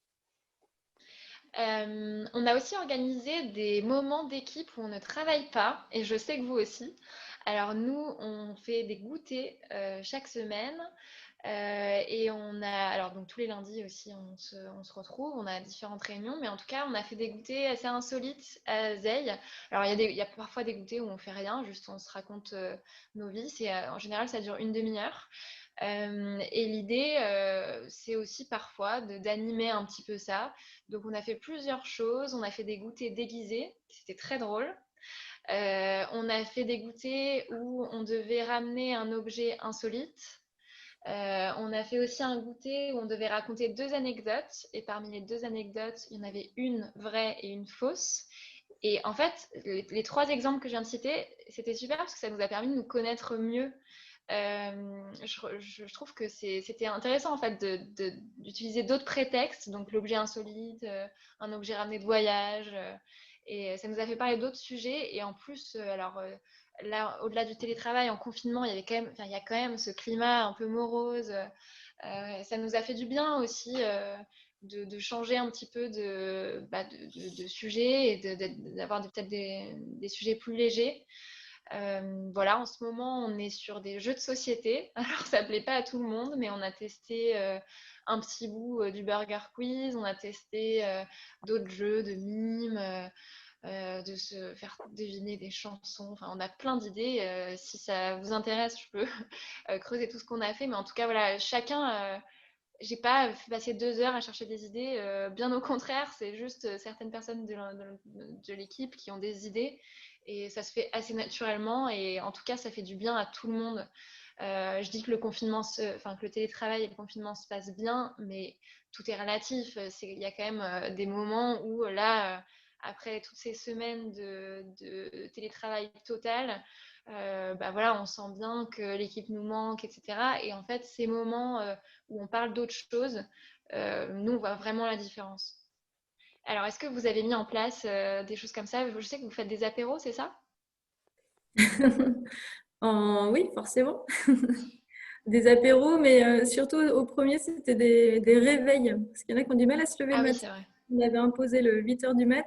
On a aussi organisé des moments d'équipe où on ne travaille pas, et je sais que vous aussi. Alors nous, on fait des goûters chaque semaine, et alors donc tous les lundis aussi, on se retrouve, on a différentes réunions, mais en tout cas, on a fait des goûters assez insolites à Zeil. Alors il y a parfois des goûters où on fait rien, juste on se raconte nos vies. En général, ça dure une demi-heure. Et l'idée, c'est aussi parfois d'animer un petit peu ça. Donc, on a fait plusieurs choses. On a fait des goûters déguisés. C'était très drôle. On a fait des goûters où on devait ramener un objet insolite. On a fait aussi un goûter où on devait raconter 2 anecdotes. Et parmi les 2 anecdotes, il y en avait une vraie et une fausse. Et en fait, les 3 exemples que je viens de citer, c'était super parce que ça nous a permis de nous connaître mieux. Je trouve que c'était intéressant en fait d'utiliser d'autres prétextes, donc l'objet insolite, un objet ramené de voyage, et ça nous a fait parler d'autres sujets. Et en plus, là, au-delà du télétravail, en confinement, il y a quand même ce climat un peu morose. Ça nous a fait du bien aussi de changer un petit peu de sujet et d'avoir peut-être des sujets plus légers. Voilà, en ce moment, on est sur des jeux de société. Alors, ça plaît pas à tout le monde, mais on a testé un petit bout du Burger Quiz, on a testé d'autres jeux de mimes, de se faire deviner des chansons. Enfin, on a plein d'idées. Si ça vous intéresse, je peux creuser tout ce qu'on a fait. Mais en tout cas, voilà, j'ai pas fait passer 2 heures à chercher des idées. Bien au contraire, c'est juste certaines personnes de l'équipe qui ont des idées et ça se fait assez naturellement et en tout cas, ça fait du bien à tout le monde. Je dis que que le télétravail et le confinement se passent bien, mais tout est relatif. Il y a quand même des moments où là, après toutes ces semaines de télétravail total, voilà, on sent bien que l'équipe nous manque, etc. Et en fait, ces moments où on parle d'autres choses, nous, on voit vraiment la différence. Alors, est-ce que vous avez mis en place des choses comme ça? Je sais que vous faites des apéros, c'est ça? Oui, forcément. Des apéros, mais surtout au premier, c'était des réveils. Parce qu'il y en a qui ont du mal à se lever Ah le oui, matin. c'est vrai. On avait imposé le 8h du mat.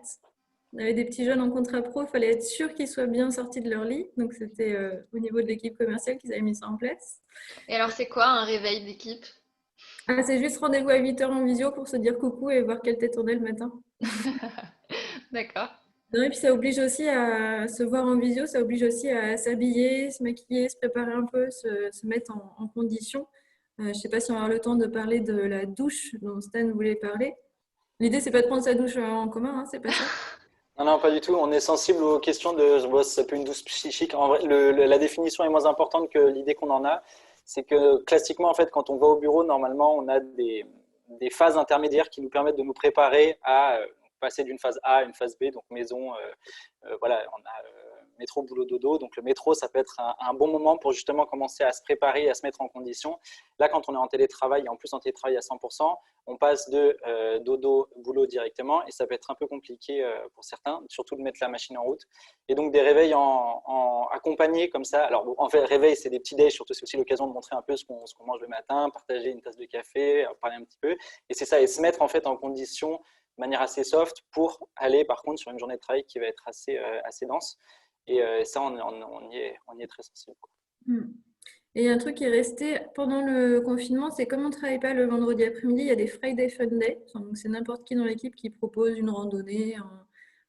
On avait des petits jeunes en contrat pro, il fallait être sûr qu'ils soient bien sortis de leur lit. Donc, c'était au niveau de l'équipe commerciale qu'ils avaient mis ça en place. Et alors, c'est quoi un réveil d'équipe? Ah, c'est juste rendez-vous à 8h en visio pour se dire coucou et voir quelle tête on est le matin. D'accord. Non, et puis ça oblige aussi à se voir en visio, ça oblige aussi à s'habiller, se maquiller, se préparer un peu, se mettre en condition. Je ne sais pas si on va avoir le temps de parler de la douche dont Stan voulait parler. L'idée, c'est pas de prendre sa douche en commun, hein, c'est pas ça. Non, non, pas du tout. On est sensible aux questions ça peut une douce psychique. En vrai, la définition est moins importante que l'idée qu'on en a. C'est que classiquement, en fait, quand on va au bureau, normalement, on a des phases intermédiaires qui nous permettent de nous préparer à passer d'une phase A à une phase B, donc maison, voilà, on a métro, boulot, dodo. Donc le métro, ça peut être un bon moment pour justement commencer à se préparer, à se mettre en condition. Là, quand on est en télétravail, et en plus en télétravail à 100%, on passe de dodo, boulot directement et ça peut être un peu compliqué pour certains, surtout de mettre la machine en route. Et donc des réveils accompagnés comme ça. Alors en fait, réveil, c'est des petits déj, surtout c'est aussi l'occasion de montrer un peu ce qu'on mange le matin, partager une tasse de café, parler un petit peu. Et c'est ça, et se mettre en fait en condition de manière assez soft pour aller par contre sur une journée de travail qui va être assez dense. Et ça, on y est très sensible, quoi. Mm. Et un truc qui est resté pendant le confinement, c'est comme on ne travaille pas le vendredi après-midi, il y a des Friday Fun Day. Enfin, donc c'est n'importe qui dans l'équipe qui propose une randonnée,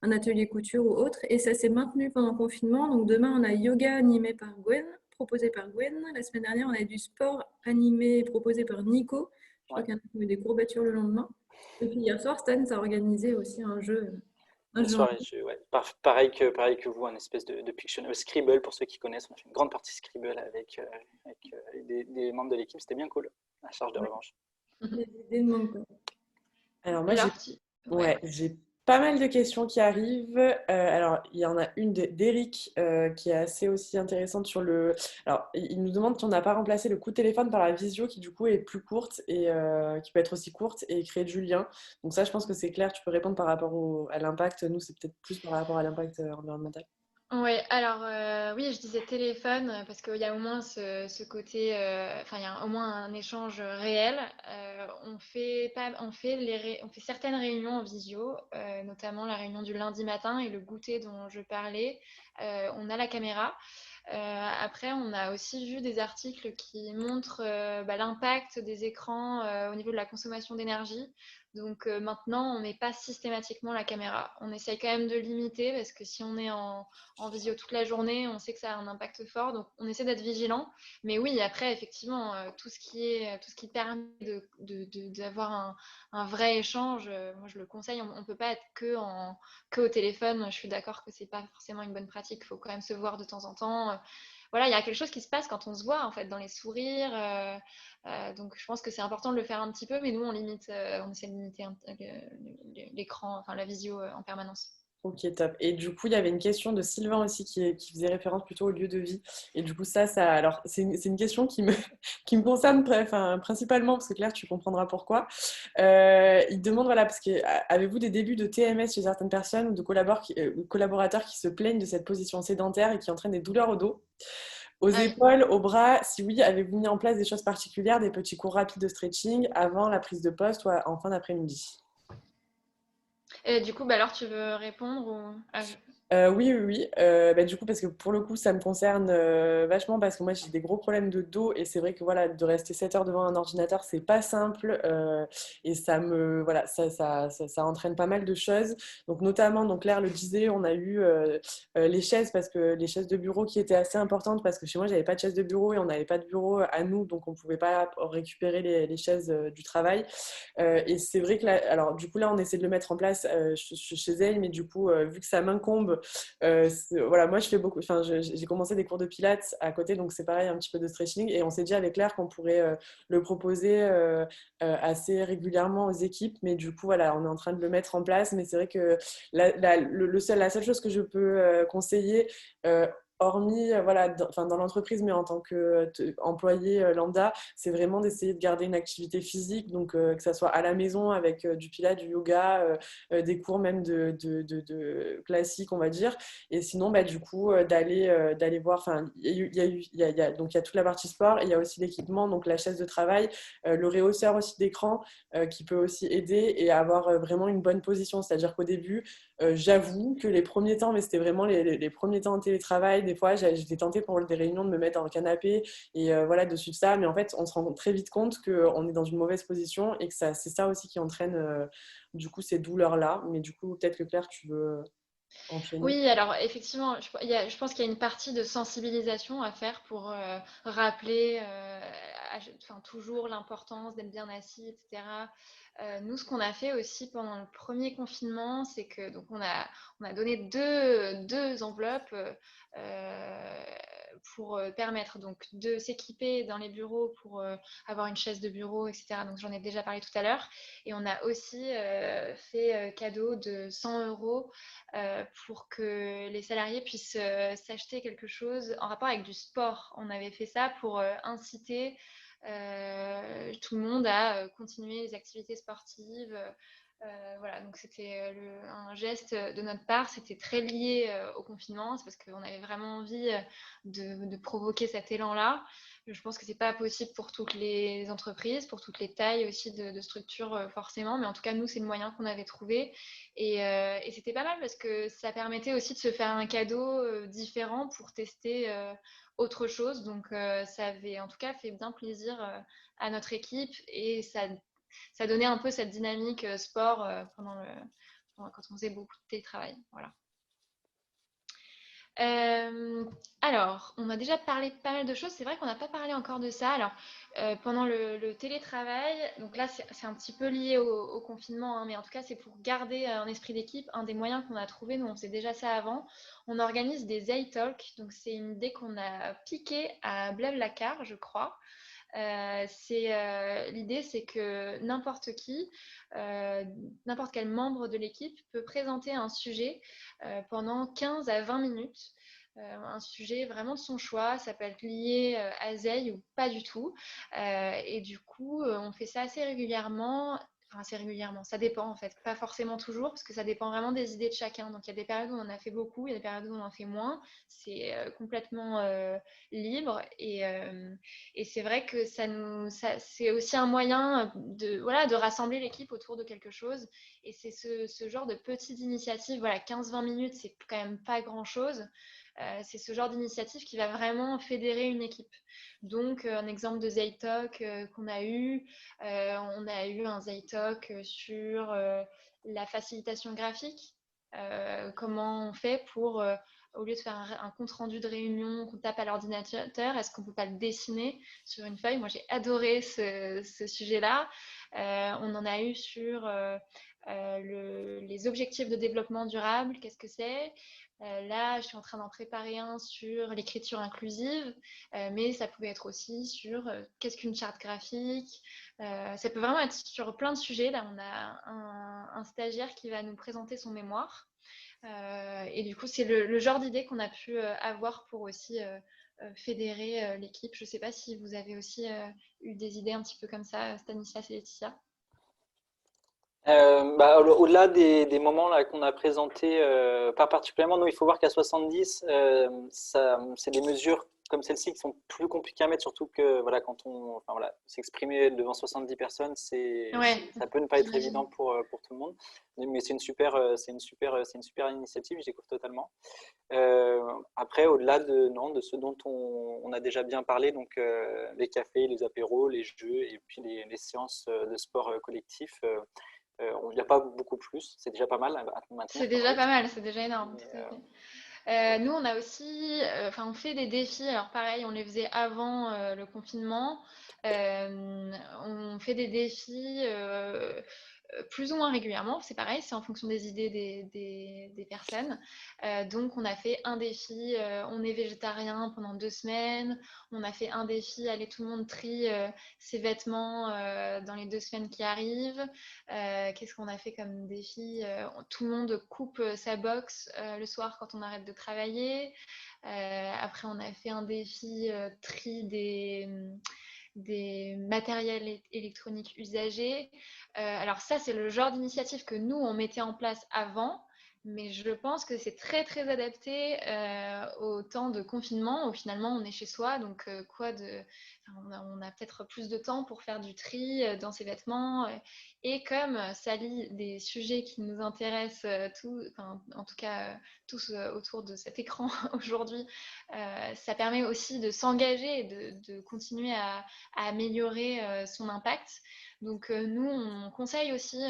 un atelier couture ou autre. Et ça s'est maintenu pendant le confinement. Donc demain, on a yoga animé par Gwen, proposé par Gwen. La semaine dernière, on a du sport animé proposé par Nico. Je crois Ouais. qu'il y en a qui ont eu des courbatures le lendemain. Et puis hier soir, Stan a organisé aussi un Une jeu en soirée de jeu, ouais. Pareil que vous, un espèce de Pictionary. Scribble, pour ceux qui connaissent, on a fait une grande partie Scribble avec des membres de l'équipe. C'était bien cool, la charge de ligne. revanche. Des idées de manque. Alors moi, Alors, ouais. ouais, j'ai pas mal de questions qui arrivent. Alors, il y en a une d'Eric qui est assez aussi intéressante sur le... Alors, il nous demande si on n'a pas remplacé le coup de téléphone par la visio qui du coup est plus courte et qui peut être aussi courte et créer du lien. Donc ça, je pense que c'est clair, tu peux répondre par rapport à l'impact. Nous, c'est peut-être plus par rapport à l'impact environnemental. Oui, alors oui, je disais téléphone parce qu'il y a au moins ce côté, enfin il y a au moins un échange réel. On fait certaines réunions en visio, notamment la réunion du lundi matin et le goûter dont je parlais. On a la caméra. Après, on a aussi vu des articles qui montrent l'impact des écrans au niveau de la consommation d'énergie. Donc maintenant, on met pas systématiquement la caméra. On essaye quand même de limiter parce que si on est en visio toute la journée, on sait que ça a un impact fort. Donc on essaie d'être vigilant. Mais oui, après, effectivement, tout ce qui permet d'avoir un vrai échange, moi je le conseille. On ne peut pas être que au téléphone. Je suis d'accord que c'est pas forcément une bonne pratique. Il faut quand même se voir de temps en temps. Voilà, il y a quelque chose qui se passe quand on se voit, en fait, dans les sourires. Donc, je pense que c'est important de le faire un petit peu, mais nous, on essaie de limiter l'écran, enfin la visio en permanence. Ok, top. Et du coup, il y avait une question de Sylvain aussi qui faisait référence plutôt au lieu de vie. Et du coup, alors, c'est une question qui me concerne enfin, principalement, parce que Claire, tu comprendras pourquoi. Il demande, voilà, parce que avez-vous des débuts de TMS chez certaines personnes ou de collaborateurs qui se plaignent de cette position sédentaire et qui entraînent des douleurs au dos, aux Ah oui. épaules, aux bras? Si oui, avez-vous mis en place des choses particulières, des petits cours rapides de stretching avant la prise de poste ou en fin d'après-midi? Et du coup, alors tu veux répondre ou... Oui, oui, oui. Bah, du coup, parce que pour le coup, ça me concerne vachement parce que moi, j'ai des gros problèmes de dos et c'est vrai que voilà, de rester 7 heures devant un ordinateur, c'est pas simple et voilà, ça entraîne pas mal de choses. Donc, notamment, donc Claire le disait, on a eu les chaises parce que les chaises de bureau qui étaient assez importantes parce que chez moi, j'avais pas de chaise de bureau et on n'avait pas de bureau à nous, donc on pouvait pas récupérer les chaises du travail. Et c'est vrai que là, alors du coup là, on essaie de le mettre en place chez elle, mais du coup, vu que ça m'incombe, voilà, moi je fais beaucoup, enfin, j'ai commencé des cours de pilates à côté, donc c'est pareil, un petit peu de stretching, et on s'est dit avec Claire qu'on pourrait le proposer assez régulièrement aux équipes, mais du coup, voilà, on est en train de le mettre en place, mais c'est vrai que la seule chose que je peux conseiller, hormis voilà, dans l'entreprise, mais en tant qu'employé lambda, c'est vraiment d'essayer de garder une activité physique, donc que ça soit à la maison avec du pilates, du yoga, des cours même de classique, on va dire. Et sinon, bah, du coup, d'aller voir, enfin, donc il y a toute la partie sport, et il y a aussi l'équipement, donc la chaise de travail, le réhausseur aussi d'écran qui peut aussi aider et avoir vraiment une bonne position. C'est-à-dire qu'au début, j'avoue que les premiers temps, mais c'était vraiment les premiers temps en télétravail, des fois j'étais tentée pour des réunions de me mettre dans le canapé et voilà, de suivre ça, mais en fait on se rend très vite compte qu'on est dans une mauvaise position et que c'est ça aussi qui entraîne du coup ces douleurs-là. Mais du coup, peut-être que Claire, tu veux enchaîner. Oui, alors effectivement, je pense qu'il y a une partie de sensibilisation à faire pour rappeler enfin, toujours l'importance d'être bien assis, etc. Nous, ce qu'on a fait aussi pendant le premier confinement, c'est que donc on a donné deux enveloppes euh, pour permettre donc de s'équiper dans les bureaux pour avoir une chaise de bureau, etc. Donc j'en ai déjà parlé tout à l'heure. Et on a aussi fait cadeau de 100 euros pour que les salariés puissent s'acheter quelque chose en rapport avec du sport. On avait fait ça pour inciter tout le monde à continuer les activités sportives. Voilà, donc c'était un geste de notre part, c'était très lié au confinement, c'est parce qu'on avait vraiment envie de provoquer cet élan-là. Je pense que c'est pas possible pour toutes les entreprises, pour toutes les tailles aussi de structures forcément, mais en tout cas nous c'est le moyen qu'on avait trouvé et c'était pas mal parce que ça permettait aussi de se faire un cadeau différent pour tester autre chose. Donc ça avait en tout cas fait bien plaisir à notre équipe et ça donnait un peu cette dynamique sport quand on faisait beaucoup de télétravail. Voilà. Alors, on a déjà parlé de pas mal de choses. C'est vrai qu'on n'a pas parlé encore de ça. Alors, pendant le télétravail, donc là, c'est un petit peu lié au confinement, hein, mais en tout cas, c'est pour garder un esprit d'équipe. Un des moyens qu'on a trouvé, nous, on faisait déjà ça avant. On organise des Zaytalk. Donc, c'est une idée qu'on a piquée à Blablacar, je crois. L'idée, c'est que n'importe qui, n'importe quel membre de l'équipe peut présenter un sujet pendant 15 à 20 minutes. Un sujet vraiment de son choix, ça peut être lié à Zeil ou pas du tout. Et du coup, on fait ça assez régulièrement. Enfin, assez régulièrement, ça dépend en fait, pas forcément toujours, parce que ça dépend vraiment des idées de chacun. Donc il y a des périodes où on en a fait beaucoup, il y a des périodes où on en fait moins. C'est complètement libre et c'est vrai que c'est aussi un moyen de rassembler l'équipe autour de quelque chose. Et c'est ce genre de petites initiatives, voilà, 15-20 minutes, c'est quand même pas grand-chose. C'est ce genre d'initiative qui va vraiment fédérer une équipe. Donc, un exemple de Zaytalk qu'on a eu, on a eu un Zaytalk sur la facilitation graphique. Comment on fait pour au lieu de faire un compte-rendu de réunion qu'on tape à l'ordinateur, est-ce qu'on ne peut pas le dessiner sur une feuille? Moi, j'ai adoré ce sujet-là. On en a eu sur les objectifs de développement durable, qu'est-ce que c'est? Là, je suis en train d'en préparer un sur l'écriture inclusive, mais ça pouvait être aussi sur qu'est-ce qu'une charte graphique. Ça peut vraiment être sur plein de sujets. Là, on a un stagiaire qui va nous présenter son mémoire. Et du coup, c'est le genre d'idée qu'on a pu avoir pour aussi fédérer l'équipe. Je ne sais pas si vous avez aussi eu des idées un petit peu comme ça, Stanislas et Laetitia. Au-delà des moments là qu'on a présentés, pas particulièrement, nous il faut voir qu'à 70, c'est des mesures comme celle-ci qui sont plus compliquées à mettre, surtout que voilà, s'exprimer devant 70 personnes, ça peut ne pas être évident pour tout le monde. Mais c'est une super initiative, j'y découvre totalement. Après, au-delà de ce dont on a déjà bien parlé, donc les cafés, les apéros, les jeux et puis les séances de sport collectif. Il n'y a pas beaucoup plus, c'est déjà pas mal à maintenir. C'est déjà pas mal, c'est déjà énorme. Nous, on a aussi, on fait des défis. Alors pareil, on les faisait avant le confinement. On fait des défis plus ou moins régulièrement. C'est pareil, c'est en fonction des idées des personnes. Donc, on a fait un défi, on est végétarien pendant 2 semaines. On a fait un défi, allez, tout le monde trie ses vêtements dans les 2 semaines qui arrivent. Qu'est-ce qu'on a fait comme défi? Tout le monde coupe sa box le soir quand on arrête de travailler. Après, on a fait un défi tri des matériels électroniques usagés. Alors ça, c'est le genre d'initiative que nous, on mettait en place avant, mais je pense que c'est très, très adapté au temps de confinement où finalement, on est chez soi, donc on a peut-être plus de temps pour faire du tri dans ses vêtements. Et comme ça lie des sujets qui nous intéressent en tout cas tous autour de cet écran aujourd'hui, ça permet aussi de s'engager et de continuer à améliorer son impact. Donc nous, on conseille aussi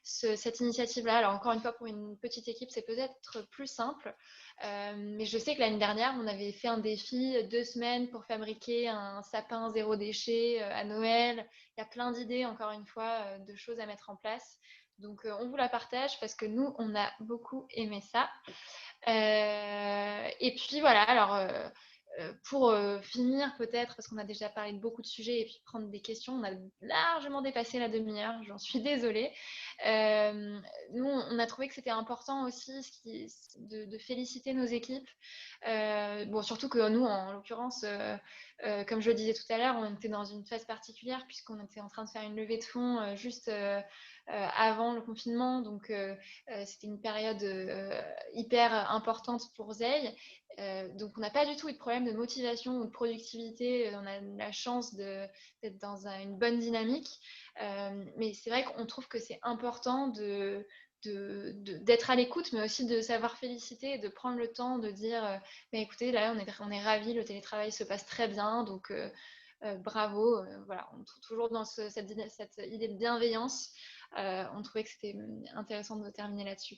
cette initiative-là. Alors encore une fois, pour une petite équipe, c'est peut-être plus simple. Mais je sais que l'année dernière, on avait fait un défi 2 semaines pour fabriquer un sapin zéro déchet à Noël. Il y a plein d'idées, encore une fois, de choses à mettre en place. Donc on vous la partage parce que nous, on a beaucoup aimé ça. Et puis voilà, alors pour finir peut-être, parce qu'on a déjà parlé de beaucoup de sujets et puis prendre des questions, on a largement dépassé la demi-heure, j'en suis désolée. Nous, on a trouvé que c'était important aussi de féliciter nos équipes. Surtout que nous, en l'occurrence, comme je le disais tout à l'heure, on était dans une phase particulière puisqu'on était en train de faire une levée de fonds juste avant le confinement, donc c'était une période hyper importante pour Zeil. Donc on n'a pas du tout eu de problème de motivation ou de productivité. On a la chance d'être dans une bonne dynamique. Mais c'est vrai qu'on trouve que c'est important d'être à l'écoute, mais aussi de savoir féliciter, de prendre le temps de dire mais écoutez, là on est ravis, le télétravail se passe très bien, donc bravo. Voilà, on trouve toujours dans cette idée de bienveillance. On trouvait que c'était intéressant de terminer là-dessus.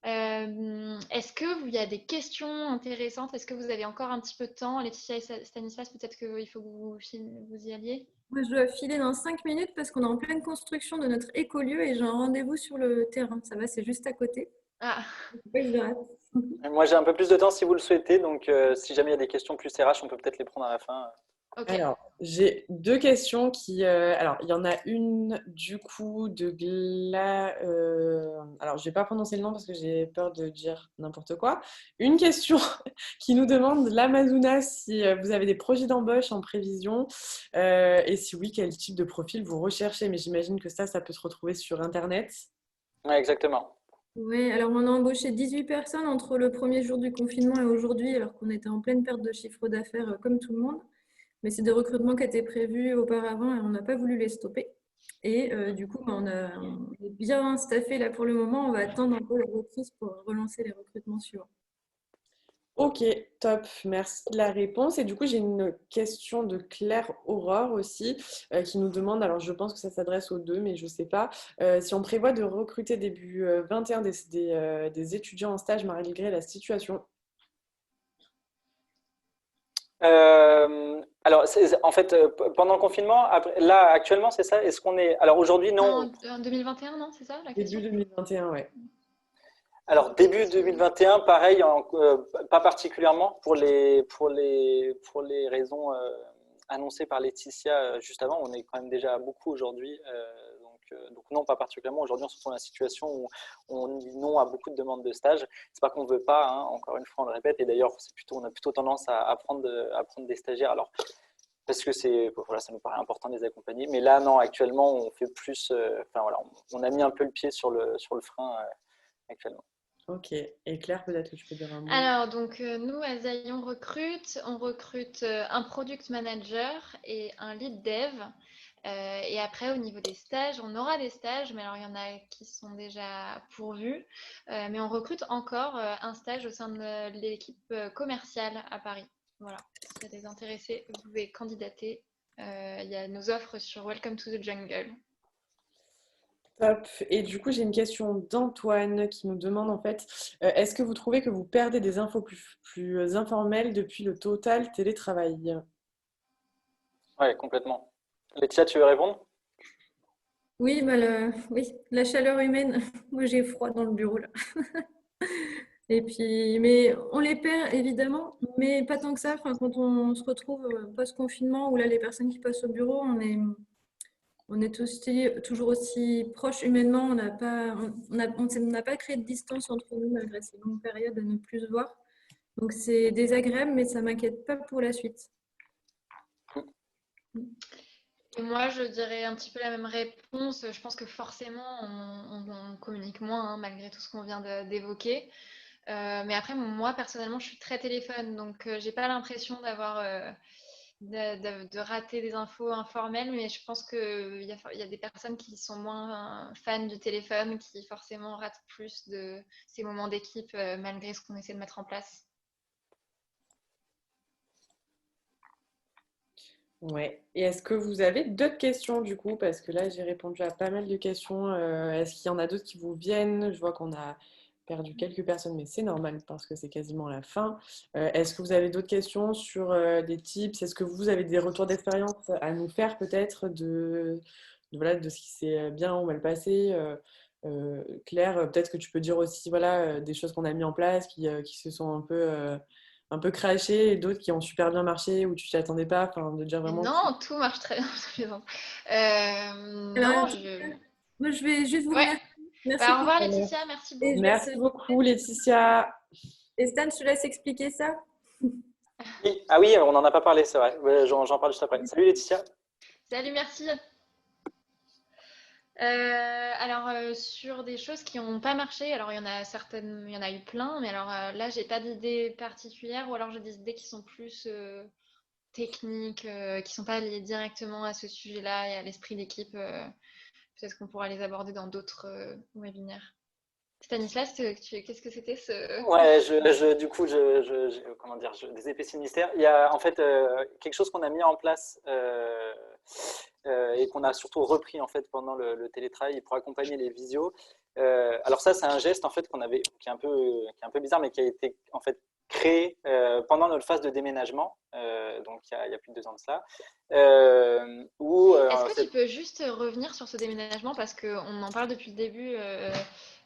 Est-ce qu'il y a des questions intéressantes? Est-ce que vous avez encore un petit peu de temps? Laetitia et Stanislas, peut-être qu'il faut que vous y alliez. Moi, je dois filer dans 5 minutes parce qu'on est en pleine construction de notre écolieu et j'ai un rendez-vous sur le terrain. Ça va, c'est juste à côté. Ah, Faut pas que je le rate. Moi, j'ai un peu plus de temps si vous le souhaitez, donc si jamais il y a des questions plus RH, on peut peut-être les prendre à la fin. ok. Alors, j'ai deux questions qui... alors, il y en a une, du coup, de alors, je vais pas prononcer le nom parce que j'ai peur de dire n'importe quoi. Une question qui nous demande, l'Amazona, si vous avez des projets d'embauche en prévision et si oui, quel type de profil vous recherchez. Mais j'imagine que ça peut se retrouver sur Internet. Ouais, exactement. Oui, alors on a embauché 18 personnes entre le premier jour du confinement et aujourd'hui, alors qu'on était en pleine perte de chiffre d'affaires comme tout le monde. Mais c'est des recrutements qui étaient prévus auparavant et on n'a pas voulu les stopper. Et du coup, on est bien staffé là pour le moment. On va attendre un peu la reprise pour relancer les recrutements suivants. Ok, top, merci de la réponse. Et du coup, j'ai une question de Claire Aurore aussi qui nous demande, alors je pense que ça s'adresse aux deux, mais je ne sais pas, si on prévoit de recruter début 21 des étudiants en stage malgré la situation. Alors, en fait, pendant le confinement, là, actuellement, c'est ça? Est-ce qu'on est... Alors, aujourd'hui, non. En 2021, non, c'est ça la question? Début 2021, ouais. Alors, début 2021, pareil, pas particulièrement pour les raisons annoncées par Laetitia juste avant. On est quand même déjà beaucoup aujourd'hui. Donc non, pas particulièrement. Aujourd'hui, on se retrouve dans la situation où on dit non à beaucoup de demandes de stage. C'est pas qu'on veut pas, hein, encore une fois, on le répète. Et d'ailleurs, on a plutôt tendance à prendre des stagiaires. Alors, parce que voilà, ça nous paraît important de les accompagner. Mais là, non, actuellement, on fait plus. Enfin voilà, on a mis un peu le pied sur le frein actuellement. Ok. Et Claire, peut-être que tu peux dire un mot. Alors, donc, nous, à Zaï, on recrute un product manager et un lead dev. Et après, au niveau des stages, on aura des stages, mais alors il y en a qui sont déjà pourvus. Mais on recrute encore un stage au sein de l'équipe commerciale à Paris. Voilà, s'il y a des intéressés, vous pouvez candidater. Il y a nos offres sur Welcome to the Jungle. Top. Et du coup, j'ai une question d'Antoine qui nous demande en fait, est-ce que vous trouvez que vous perdez des infos plus informelles depuis le total télétravail? Oui, complètement. Laetitia, tu veux répondre? Oui, oui, la chaleur humaine. Moi, j'ai froid dans le bureau là. Et puis, mais on les perd évidemment, mais pas tant que ça. Enfin, quand on se retrouve post-confinement, où là, les personnes qui passent au bureau, on est toujours aussi proches humainement. On n'a pas créé de distance entre nous malgré ces longues périodes à ne plus se voir. Donc, c'est désagréable, mais ça ne m'inquiète pas pour la suite. Et moi, je dirais un petit peu la même réponse. Je pense que forcément, on communique moins, hein, malgré tout ce qu'on vient d'évoquer. Mais après, moi, personnellement, je suis très téléphone, donc j'ai pas l'impression de rater des infos informelles, mais je pense qu'il y a des personnes qui sont moins fans du téléphone, qui forcément ratent plus de ces moments d'équipe, malgré ce qu'on essaie de mettre en place. Ouais. Et est-ce que vous avez d'autres questions du coup? Parce que là, j'ai répondu à pas mal de questions. Est-ce qu'il y en a d'autres qui vous viennent? Je vois qu'on a perdu quelques personnes, mais c'est normal parce que c'est quasiment la fin. Est-ce que vous avez d'autres questions sur des tips? Est-ce que vous avez des retours d'expérience à nous faire peut-être voilà, de ce qui s'est bien ou mal passé? Claire, peut-être que tu peux dire aussi voilà, des choses qu'on a mis en place qui se sont un peu crashées et d'autres qui ont super bien marché où tu t'y attendais pas. Enfin, de dire vraiment. Non, tout marche très bien. Alors, Non, moi, je vais juste vous ouais. remercier. Merci Bah, au revoir pour... Laetitia, merci Et beaucoup. je Merci beaucoup, Laetitia. Et Stan, je te laisse expliquer ça. Oui. Ah oui, on n'en a pas parlé, c'est vrai. Ouais, j'en parle juste après. Salut Laetitia. Salut, merci. Sur des choses qui n'ont pas marché, alors il y en a certaines, il y en a eu plein, mais alors là, j'ai pas d'idée particulière, ou alors j'ai des idées qui sont plus techniques, qui sont pas liées directement à ce sujet-là et à l'esprit d'équipe. Peut-être qu'on pourra les aborder dans d'autres webinaires. Stanislas, qu'est-ce que c'était ce... Ouais, du coup, comment dire, des épées mystères. Il y a en fait quelque chose qu'on a mis en place et qu'on a surtout repris en fait pendant le télétravail pour accompagner les visios. Alors ça, c'est un geste en fait qui est un peu bizarre, mais qui a été en fait créé pendant notre phase de déménagement, donc il y a plus de 2 ans de cela. Est-ce que tu peux juste revenir sur ce déménagement parce qu'on en parle depuis le début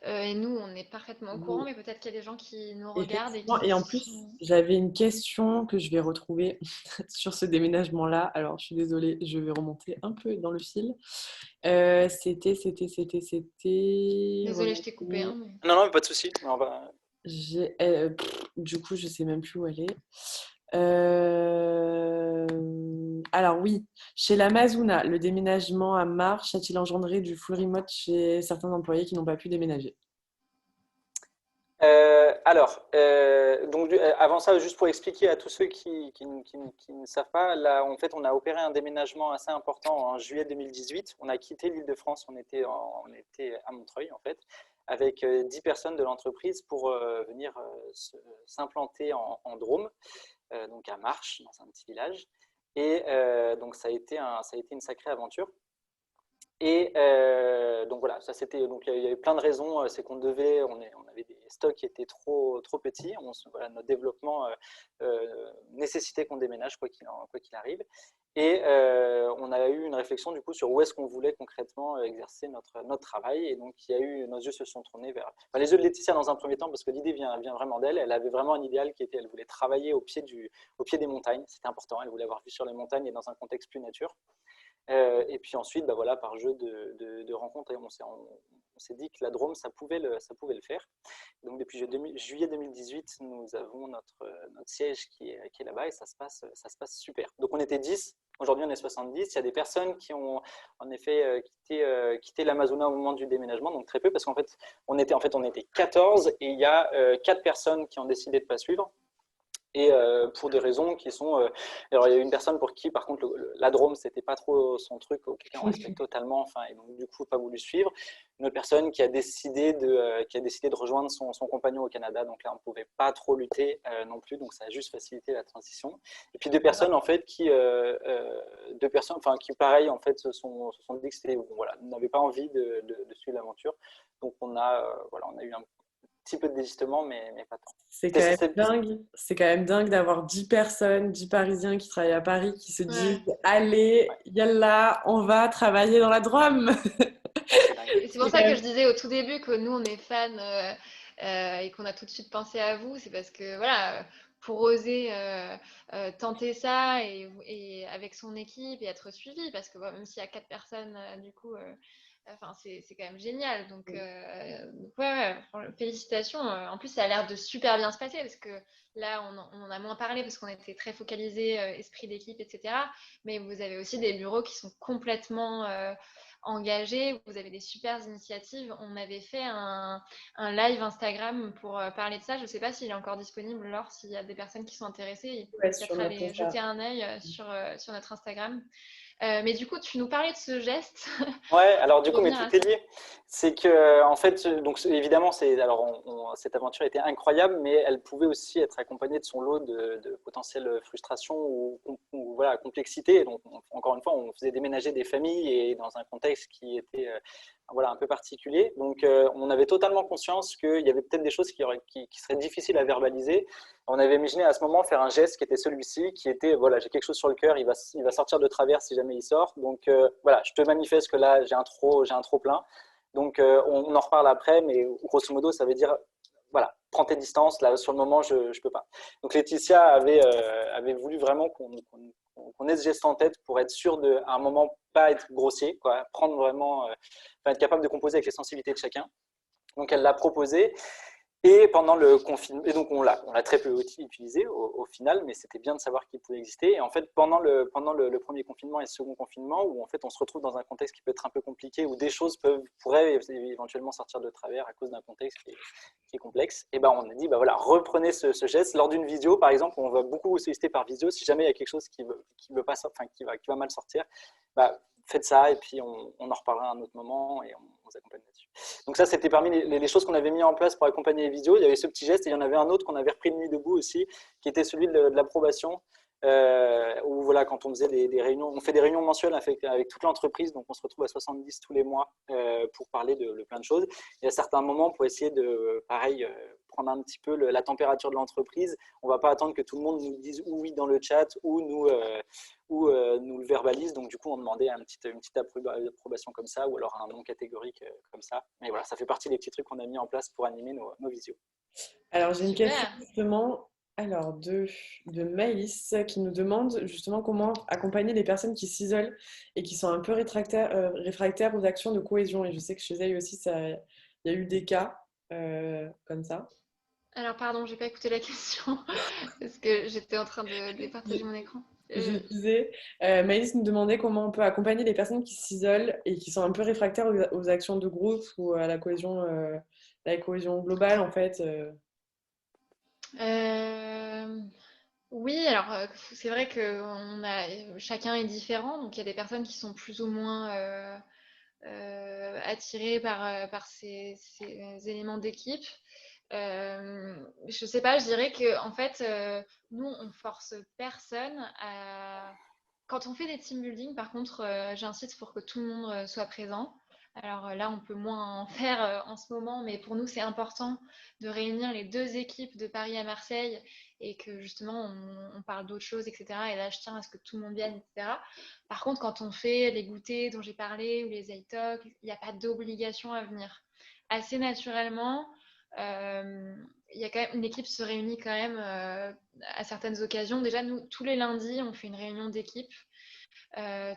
et nous, on est parfaitement au courant, mais peut-être qu'il y a des gens qui nous regardent et Effectivement, et en plus, j'avais une question que je vais retrouver sur ce déménagement-là. Alors, je suis désolée, je vais remonter un peu dans le fil. C'était... Désolée, je t'ai coupé. Hein, mais... Non, pas de souci. Du coup, je sais même plus où elle est. Alors oui, chez l'Amazona, le déménagement à Marche a-t-il engendré du full remote chez certains employés qui n'ont pas pu déménager? Avant ça, juste pour expliquer à tous ceux qui ne savent pas, là, en fait, on a opéré un déménagement assez important en juillet 2018. On a quitté l'Île-de-France, on était à Montreuil, en fait, avec 10 personnes de l'entreprise pour venir s'implanter en Drôme, donc à Marche, dans un petit village. Et donc, ça a été une sacrée aventure. Et donc voilà, ça c'était, donc il y avait plein de raisons. C'est qu'on avait des stocks qui étaient trop petits. Voilà, notre développement nécessitait qu'on déménage quoi qu'il arrive. Et on a eu une réflexion du coup sur où est-ce qu'on voulait concrètement exercer notre travail. Et donc nos yeux se sont tournés vers, enfin, les yeux de Laetitia dans un premier temps parce que l'idée vient vraiment d'elle. Elle avait vraiment un idéal qui était, elle voulait travailler au pied des montagnes. C'était important. Elle voulait avoir vue sur les montagnes et dans un contexte plus nature. Et puis ensuite, voilà, par jeu de rencontres, on s'est dit que la Drôme, ça pouvait le faire. Donc depuis juillet 2018, nous avons notre siège qui est là-bas et ça se passe super. Donc on était 10, aujourd'hui on est 70. Il y a des personnes qui ont en effet quitté l'Amazona au moment du déménagement, donc très peu, parce qu'en fait on était 14 et il y a 4 personnes qui ont décidé de ne pas suivre. Et pour des raisons qui sont... alors, il y a une personne pour qui, par contre, la Drôme, c'était pas trop son truc, auquel on respecte totalement, enfin, et donc, du coup, pas voulu suivre. Une autre personne qui a décidé de rejoindre son compagnon au Canada, donc là, on pouvait pas trop lutter non plus, donc ça a juste facilité la transition. Et puis, deux personnes, en fait, qui, pareil, en fait, se sont dit que c'était, voilà, n'avaient pas envie de suivre l'aventure. Donc, on a eu un petit peu de désistement, mais pas tant. C'est quand même dingue d'avoir 10 personnes, 10 Parisiens qui travaillent à Paris, qui se disent allez, yallah, on va travailler dans la Drôme. C'est pour ça que je disais au tout début que nous, on est fans et qu'on a tout de suite pensé à vous. C'est parce que, voilà, pour oser tenter ça et avec son équipe et être suivi, parce que même s'il y a 4 personnes, du coup, enfin, c'est quand même génial. Donc, ouais, félicitations. En plus, ça a l'air de super bien se passer parce que là, on en a moins parlé parce qu'on était très focalisé esprit d'équipe, etc. Mais vous avez aussi des bureaux qui sont complètement engagés. Vous avez des super initiatives. On avait fait un live Instagram pour parler de ça. Je ne sais pas s'il est encore disponible, Laure, s'il y a des personnes qui sont intéressées. Ils peuvent peut-être aller jeter un œil sur notre Instagram. Mais du coup, tu nous parlais de ce geste. Ouais, alors du coup, mais tout est lié. C'est que, en fait, donc évidemment, cette aventure était incroyable, mais elle pouvait aussi être accompagnée de son lot de potentielles frustrations ou voilà, complexité. Donc, encore une fois, on faisait déménager des familles et dans un contexte qui était voilà, un peu particulier. Donc, on avait totalement conscience qu'il y avait peut-être des choses qui seraient difficiles à verbaliser. On avait imaginé à ce moment faire un geste qui était celui-ci, qui était, voilà, j'ai quelque chose sur le cœur, il va sortir de travers si jamais il sort. Donc, voilà, je te manifeste que là, j'ai un trop plein. Donc, on en reparle après, mais grosso modo, ça veut dire, voilà, prends tes distances, là, sur le moment, je ne peux pas. Donc, Laetitia avait voulu vraiment qu'on ait ce geste en tête pour être sûr à un moment, pas être grossier, quoi, prendre vraiment, être capable de composer avec les sensibilités de chacun. Donc, elle l'a proposé. Et pendant le confinement, et donc on l'a très peu utilisé au final, mais c'était bien de savoir qu'il pouvait exister. Et en fait, pendant le premier confinement et le second confinement, où en fait on se retrouve dans un contexte qui peut être un peu compliqué, où des choses pourraient éventuellement sortir de travers à cause d'un contexte qui est complexe, et ben on a dit, bah voilà, reprenez ce geste lors d'une visio, par exemple, on va beaucoup vous solliciter par visio. Si jamais il y a quelque chose qui veut pas, enfin, qui va mal sortir, bah, faites ça et puis on en reparlera à un autre moment et on vous accompagne là-dessus. Donc ça, c'était parmi les choses qu'on avait mis en place pour accompagner les visios. Il y avait ce petit geste et il y en avait un autre qu'on avait repris de Nuit debout aussi, qui était celui de l'approbation. Où voilà, quand on faisait des réunions, on fait des réunions mensuelles avec toute l'entreprise, donc on se retrouve à 70 tous les mois pour parler de plein de choses. Et à certains moments, pour essayer de, pareil, prendre un petit peu la température de l'entreprise, on ne va pas attendre que tout le monde nous dise oui dans le chat ou nous le verbalise. Donc du coup, on demandait une petite approbation comme ça, ou alors un nom catégorique comme ça. Mais voilà, ça fait partie des petits trucs qu'on a mis en place pour animer nos visios. Alors, j'ai une Super. question justement de Maïs qui nous demande justement comment accompagner les personnes qui s'isolent et qui sont un peu réfractaires aux actions de cohésion. Et je sais que chez elle aussi, il y a eu des cas comme ça. Alors, pardon, j'ai pas écouté la question parce que j'étais en train de départager mon écran. Je disais, Maïs nous demandait comment on peut accompagner les personnes qui s'isolent et qui sont un peu réfractaires aux actions de groupe ou à la cohésion globale en fait. Euh, Oui, alors c'est vrai que chacun est différent, donc il y a des personnes qui sont plus ou moins attirées par ces éléments d'équipe. Je sais pas, je dirais que en fait, nous on force personne à. Quand on fait des team building, par contre, j'insiste pour que tout le monde soit présent. Alors là, on peut moins en faire en ce moment, mais pour nous, c'est important de réunir les deux équipes de Paris à Marseille et que justement, on parle d'autres choses, etc. Et là, je tiens à ce que tout le monde vienne, etc. Par contre, quand on fait les goûters dont j'ai parlé ou les iTalks, il n'y a pas d'obligation à venir. Assez naturellement, il y a quand même, une équipe se réunit quand même à certaines occasions. Déjà, nous, tous les lundis, on fait une réunion d'équipe. On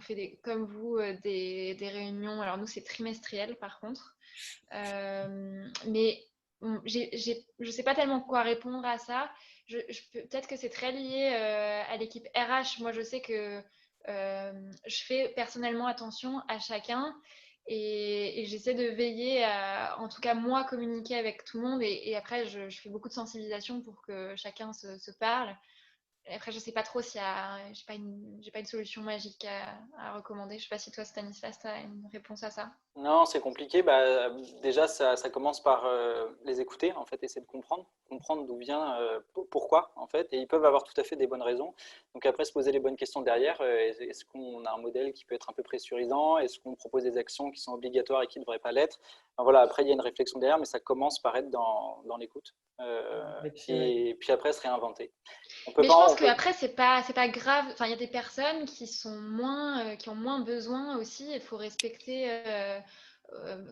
fait comme vous des réunions. Alors nous, c'est trimestriel par contre. Mais je ne sais pas tellement quoi répondre à ça. Peut-être que c'est très lié à l'équipe RH. Moi, je sais que je fais personnellement attention à chacun et j'essaie de veiller à, en tout cas, moi, communiquer avec tout le monde. Et après, je fais beaucoup de sensibilisation pour que chacun se parle. Après, je sais pas trop s'il y a. J'ai pas une solution magique à recommander. Je sais pas si toi, Stanislas, tu as une réponse à ça. Non, c'est compliqué. Bah, déjà, ça commence par les écouter, en fait, essayer de comprendre d'où vient, pourquoi, en fait. Et ils peuvent avoir tout à fait des bonnes raisons. Donc après, se poser les bonnes questions derrière. Est-ce qu'on a un modèle qui peut être un peu pressurisant? Est-ce qu'on propose des actions qui sont obligatoires et qui ne devraient pas l'être? Enfin, voilà, après, il y a une réflexion derrière, mais ça commence par être dans l'écoute. Et puis après, se réinventer. Mais je pense qu'après, c'est pas grave. Enfin, il y a des personnes qui ont moins besoin aussi. Il faut respecter.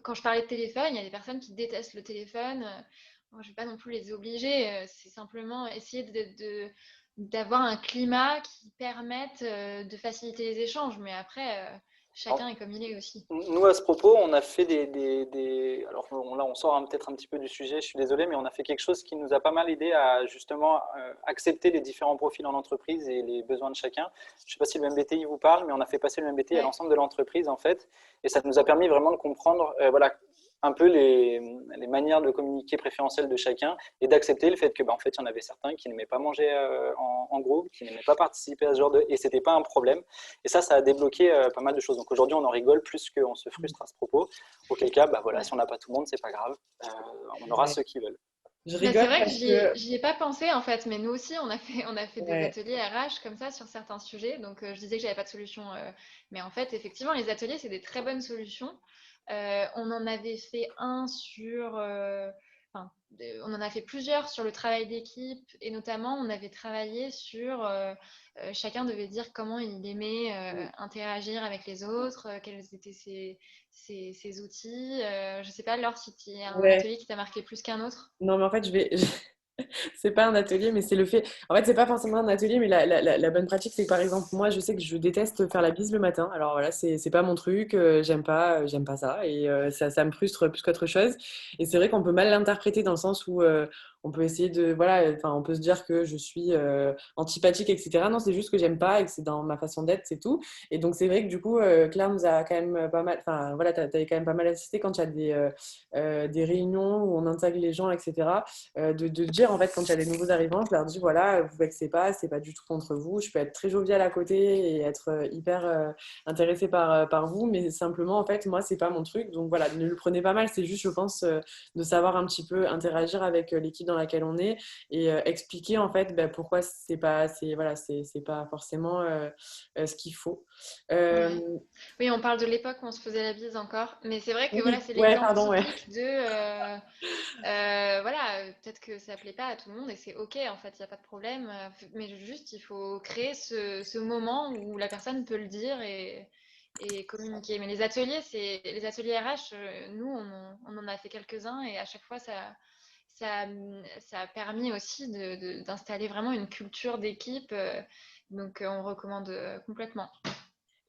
Quand je parlais de téléphone, il y a des personnes qui détestent le téléphone. Moi, je vais pas non plus les obliger. C'est simplement essayer d'avoir un climat qui permette de faciliter les échanges. Mais après, chacun est comme il est aussi. Nous, à ce propos, on a fait alors là, on sort peut-être un petit peu du sujet, je suis désolé, mais on a fait quelque chose qui nous a pas mal aidé à justement accepter les différents profils en entreprise et les besoins de chacun. Je ne sais pas si le MBTI vous parle, mais on a fait passer le MBTI à l'ensemble de l'entreprise, en fait, et ça nous a permis vraiment de comprendre voilà, un peu les manières de communiquer préférentielles de chacun et d'accepter le fait que, en fait, il y en avait certains qui n'aimaient pas manger en groupe, qui n'aimaient pas participer à ce genre de... Et ce n'était pas un problème. Et ça a débloqué pas mal de choses. Donc aujourd'hui, on en rigole plus qu'on se frustre à ce propos. Auquel cas, voilà, si on n'a pas tout le monde, c'est pas grave. On aura ceux qui veulent. Je C'est rigole vrai que parce que... j'y ai pas pensé en fait, mais nous aussi on a fait des Ouais. ateliers RH comme ça sur certains sujets. Donc je disais que j'avais pas de solution, mais en fait effectivement les ateliers c'est des très bonnes solutions. On en avait fait un sur, on en a fait plusieurs sur le travail d'équipe et notamment on avait travaillé sur chacun devait dire comment il aimait interagir avec les autres, quels étaient ses outils. Je sais pas Laure si tu as un Ouais. atelier qui t'a marqué plus qu'un autre. Non, mais en fait, C'est pas un atelier, mais c'est le fait. En fait, c'est pas forcément un atelier, mais la bonne pratique, c'est que par exemple, moi, je sais que je déteste faire la bise le matin. Alors voilà, c'est pas mon truc, j'aime pas ça, et ça me frustre plus qu'autre chose. Et c'est vrai qu'on peut mal l'interpréter dans le sens où on peut essayer de, voilà, enfin, on peut se dire que je suis antipathique, etc. Non, c'est juste que j'aime pas et que c'est dans ma façon d'être, c'est tout. Et donc, c'est vrai que du coup, Claire nous a quand même pas mal, enfin voilà, t'avais quand même pas mal assisté quand il y a des réunions où on intègre les gens, etc. De dire en fait quand il y a des nouveaux arrivants, je leur dis voilà, vous vexez pas, c'est pas du tout contre vous, je peux être très joviale à côté et être hyper intéressée par vous, mais simplement en fait moi c'est pas mon truc, donc voilà, ne le prenez pas mal, c'est juste je pense de savoir un petit peu interagir avec l'équipe dans laquelle on est et expliquer en fait pourquoi c'est pas forcément ce qu'il faut. Ouais. Euh, Oui, on parle de l'époque où on se faisait la bise encore, mais c'est vrai que voilà, oui, c'est ouais, l'exemple pardon, ouais. typique de voilà, peut-être que ça plaît pas à tout le monde et c'est ok en fait, il n'y a pas de problème, mais juste il faut créer ce moment où la personne peut le dire et communiquer. Mais les ateliers, c'est les ateliers RH, nous on en a fait quelques-uns et à chaque fois ça, ça a permis aussi d'installer vraiment une culture d'équipe, donc on recommande complètement.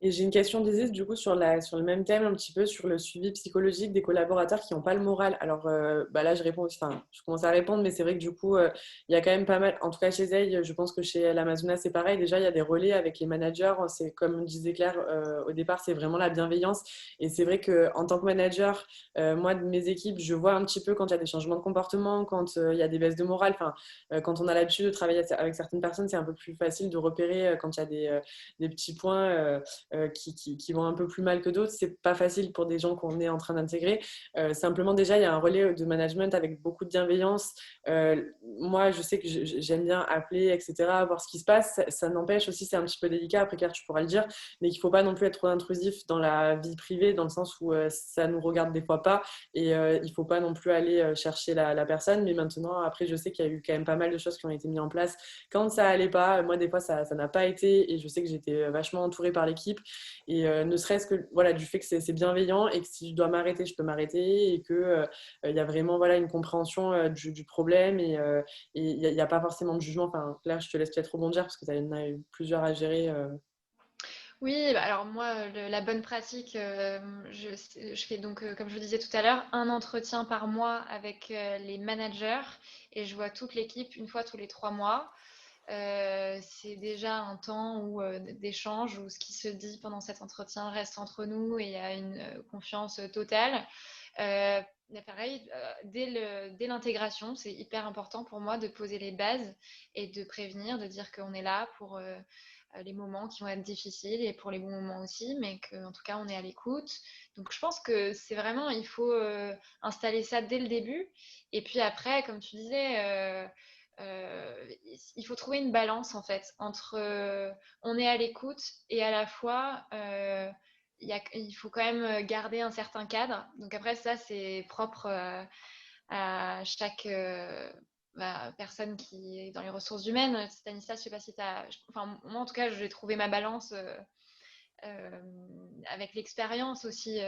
Et j'ai une question d'Isis, du coup, sur le même thème, un petit peu sur le suivi psychologique des collaborateurs qui n'ont pas le moral. Alors là, je réponds, enfin, je commence à répondre, mais c'est vrai que du coup, il y a quand même pas mal, en tout cas chez Zeil, je pense que chez l'Amazona, c'est pareil. Déjà, il y a des relais avec les managers. C'est comme disait Claire, au départ, c'est vraiment la bienveillance. Et c'est vrai qu'en tant que manager, moi, de mes équipes, je vois un petit peu quand il y a des changements de comportement, quand il y a des baisses de morale. Enfin, quand on a l'habitude de travailler avec certaines personnes, c'est un peu plus facile de repérer quand il y a des petits points. Qui vont un peu plus mal que d'autres. C'est pas facile pour des gens qu'on est en train d'intégrer. Simplement, déjà, il y a un relais de management avec beaucoup de bienveillance. Moi, je sais que j'aime bien appeler, etc., voir ce qui se passe. Ça n'empêche aussi, c'est un petit peu délicat, après, Claire, tu pourras le dire, mais qu'il ne faut pas non plus être trop intrusif dans la vie privée, dans le sens où ça nous regarde des fois pas, et il ne faut pas non plus aller chercher la personne. Mais maintenant, après, je sais qu'il y a eu quand même pas mal de choses qui ont été mises en place quand ça allait pas. Moi, des fois, ça n'a pas été, et je sais que j'étais vachement entourée par l'équipe. Et ne serait-ce que voilà, du fait que c'est bienveillant et que si je dois m'arrêter, je peux m'arrêter et qu'il y a vraiment voilà, une compréhension du problème et il n'y a pas forcément de jugement. Enfin, Claire, je te laisse peut-être rebondir parce que tu en as eu plusieurs à gérer. Oui, bah alors moi, la bonne pratique, je fais donc, comme je vous disais tout à l'heure, un entretien par mois avec les managers et je vois toute l'équipe une fois tous les 3 mois. C'est déjà un temps où, d'échange où ce qui se dit pendant cet entretien reste entre nous et il y a une confiance totale. Mais pareil, dès l'intégration, c'est hyper important pour moi de poser les bases et de prévenir, de dire qu'on est là pour les moments qui vont être difficiles et pour les bons moments aussi, mais qu'en tout cas, on est à l'écoute. Donc, je pense que c'est vraiment, il faut installer ça dès le début. Et puis après, comme tu disais, il faut trouver une balance en fait entre on est à l'écoute et à la fois il faut quand même garder un certain cadre. Donc après ça c'est propre à chaque personne qui est dans les ressources humaines. Stanislas, je sais pas si tu as... Enfin, moi en tout cas j'ai trouvé ma balance euh, avec l'expérience aussi.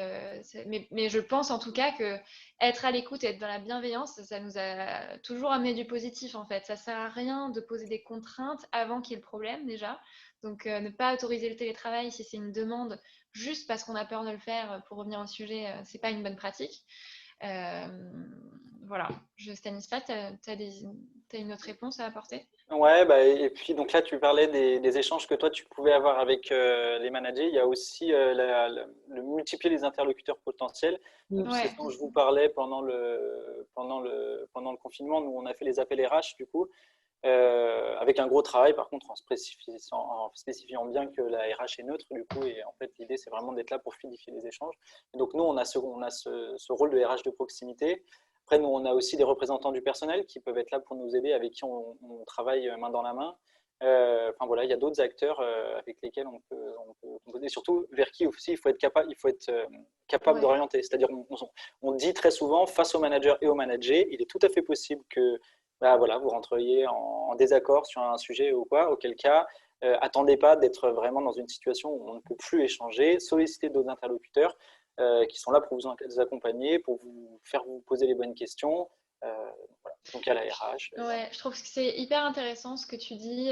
Mais je pense en tout cas que être à l'écoute et être dans la bienveillance, ça nous a toujours amené du positif en fait. Ça sert à rien de poser des contraintes avant qu'il y ait le problème déjà. Donc ne pas autoriser le télétravail si c'est une demande juste parce qu'on a peur de le faire, pour revenir au sujet, c'est pas une bonne pratique. Euh, voilà. Stanislas, t'as une autre réponse à apporter? Ouais, bah, et puis donc là, tu parlais des échanges que toi, tu pouvais avoir avec les managers. Il y a aussi le multiplier les interlocuteurs potentiels. Donc, c'est ce Ouais. dont je vous parlais pendant le confinement. Nous, on a fait les appels RH, du coup, avec un gros travail, par contre, en spécifiant bien que la RH est neutre, du coup. Et en fait, l'idée, c'est vraiment d'être là pour fluidifier les échanges. Et donc, nous, on a ce rôle de RH de proximité. Après, nous, on a aussi des représentants du personnel qui peuvent être là pour nous aider, avec qui on travaille main dans la main. Enfin voilà, il y a d'autres acteurs avec lesquels on peut composer. Surtout vers qui aussi il faut être capable Ouais. d'orienter. C'est-à-dire, on dit très souvent face au manager et au manager, il est tout à fait possible que bah, voilà, vous rentriez en désaccord sur un sujet ou quoi, auquel cas, attendez pas d'être vraiment dans une situation où on ne peut plus échanger, sollicitez d'autres interlocuteurs qui sont là pour vous accompagner, pour vous faire vous poser les bonnes questions. Voilà. Donc, il y a la RH. Ouais, je trouve que c'est hyper intéressant ce que tu dis.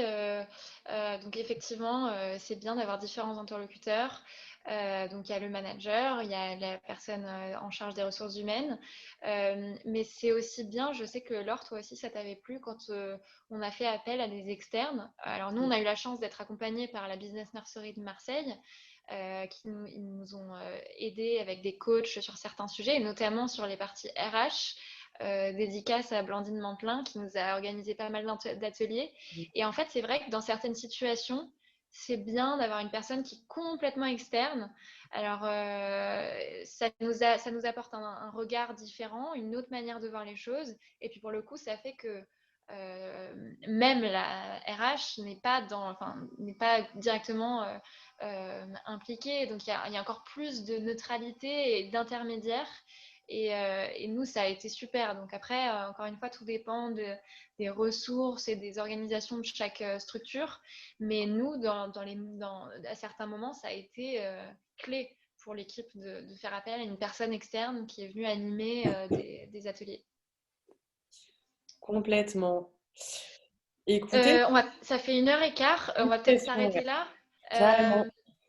Donc effectivement, c'est bien d'avoir différents interlocuteurs. Donc il y a le manager, il y a la personne en charge des ressources humaines. Mais c'est aussi bien, je sais que Laure, toi aussi, ça t'avait plu quand on a fait appel à des externes. Alors nous, on a eu la chance d'être accompagnés par la Business Nursery de Marseille. Ils nous ont aidés avec des coachs sur certains sujets, et notamment sur les parties RH. Dédicace à Blandine Mantelin qui nous a organisé pas mal d'ateliers. Et en fait, c'est vrai que dans certaines situations, c'est bien d'avoir une personne qui est complètement externe. Alors, ça nous apporte un regard différent, une autre manière de voir les choses. Et puis, pour le coup, ça fait que même la RH n'est pas directement impliquée. Donc, il y a encore plus de neutralité et d'intermédiaire. Et nous, ça a été super. Donc après, encore une fois, tout dépend des ressources et des organisations de chaque structure. Mais nous, à certains moments, ça a été clé pour l'équipe de faire appel à une personne externe qui est venue animer des ateliers. Complètement. Écoutez, Ça fait 1h15. On va peut-être s'arrêter là. Carrément.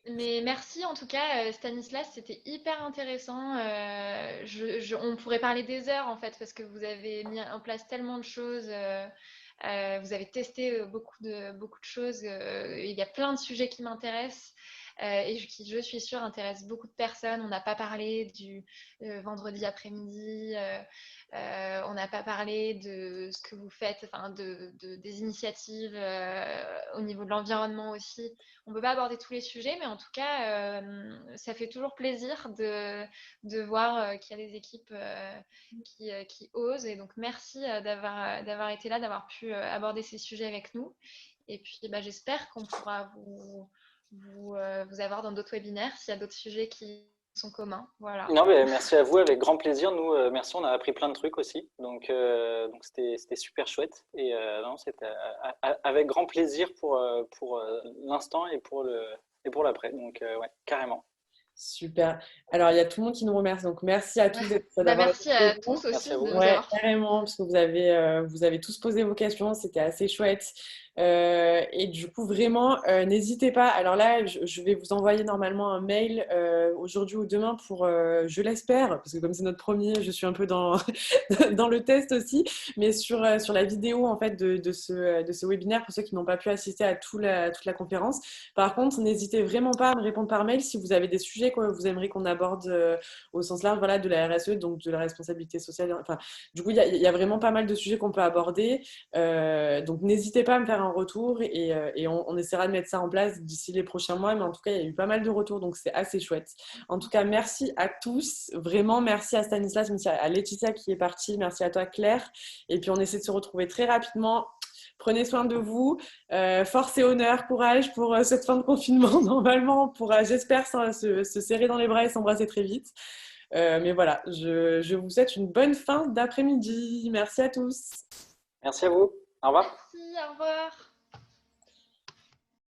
Mais merci en tout cas, Stanislas, c'était hyper intéressant. On pourrait parler des heures en fait, parce que vous avez mis en place tellement de choses. Vous avez testé beaucoup de choses. Il y a plein de sujets qui m'intéressent et qui, je suis sûre, intéressent beaucoup de personnes. On n'a pas parlé du vendredi après-midi. On n'a pas parlé de ce que vous faites, enfin des initiatives au niveau de l'environnement aussi. On ne peut pas aborder tous les sujets, mais en tout cas, ça fait toujours plaisir de voir qu'il y a des équipes qui osent. Et donc, merci d'avoir été là, d'avoir pu aborder ces sujets avec nous. Et puis, j'espère qu'on pourra vous avoir dans d'autres webinaires s'il y a d'autres sujets qui sont communs. Voilà. Non, mais merci à vous, avec grand plaisir. Nous, merci, on a appris plein de trucs aussi. Donc c'était super chouette. Et non, c'était avec grand plaisir pour l'instant et pour l'après. Donc, ouais, carrément. Super. Alors, il y a tout le monde qui nous remercie. Donc, merci à tous d'avoir merci à tous aussi de nous avoir. Carrément, parce que vous avez tous posé vos questions. C'était assez chouette. Et du coup, vraiment, n'hésitez pas. Alors là, je vais vous envoyer normalement un mail aujourd'hui ou demain pour, je l'espère, parce que comme c'est notre premier, je suis un peu dans, dans le test aussi, mais sur la vidéo en fait de ce webinaire pour ceux qui n'ont pas pu assister à toute la conférence. Par contre, n'hésitez vraiment pas à me répondre par mail si vous avez des sujets que vous aimeriez qu'on aborde au sens large, voilà, de la RSE, donc de la responsabilité sociale. Enfin, du coup, il y a vraiment pas mal de sujets qu'on peut aborder. Donc, n'hésitez pas à me faire un retour et on essaiera de mettre ça en place d'ici les prochains mois. Mais en tout cas, il y a eu pas mal de retours, donc c'est assez chouette. En tout cas, merci à tous. Vraiment, merci à Stanislas, merci à Laetitia qui est partie. Merci à toi, Claire. Et puis, on essaie de se retrouver très rapidement. Prenez soin de vous. Force et honneur, courage pour cette fin de confinement. Normalement, on pourra, j'espère, se serrer dans les bras et s'embrasser très vite. Mais voilà, je vous souhaite une bonne fin d'après-midi. Merci à tous. Merci à vous. Au revoir. Merci, au revoir.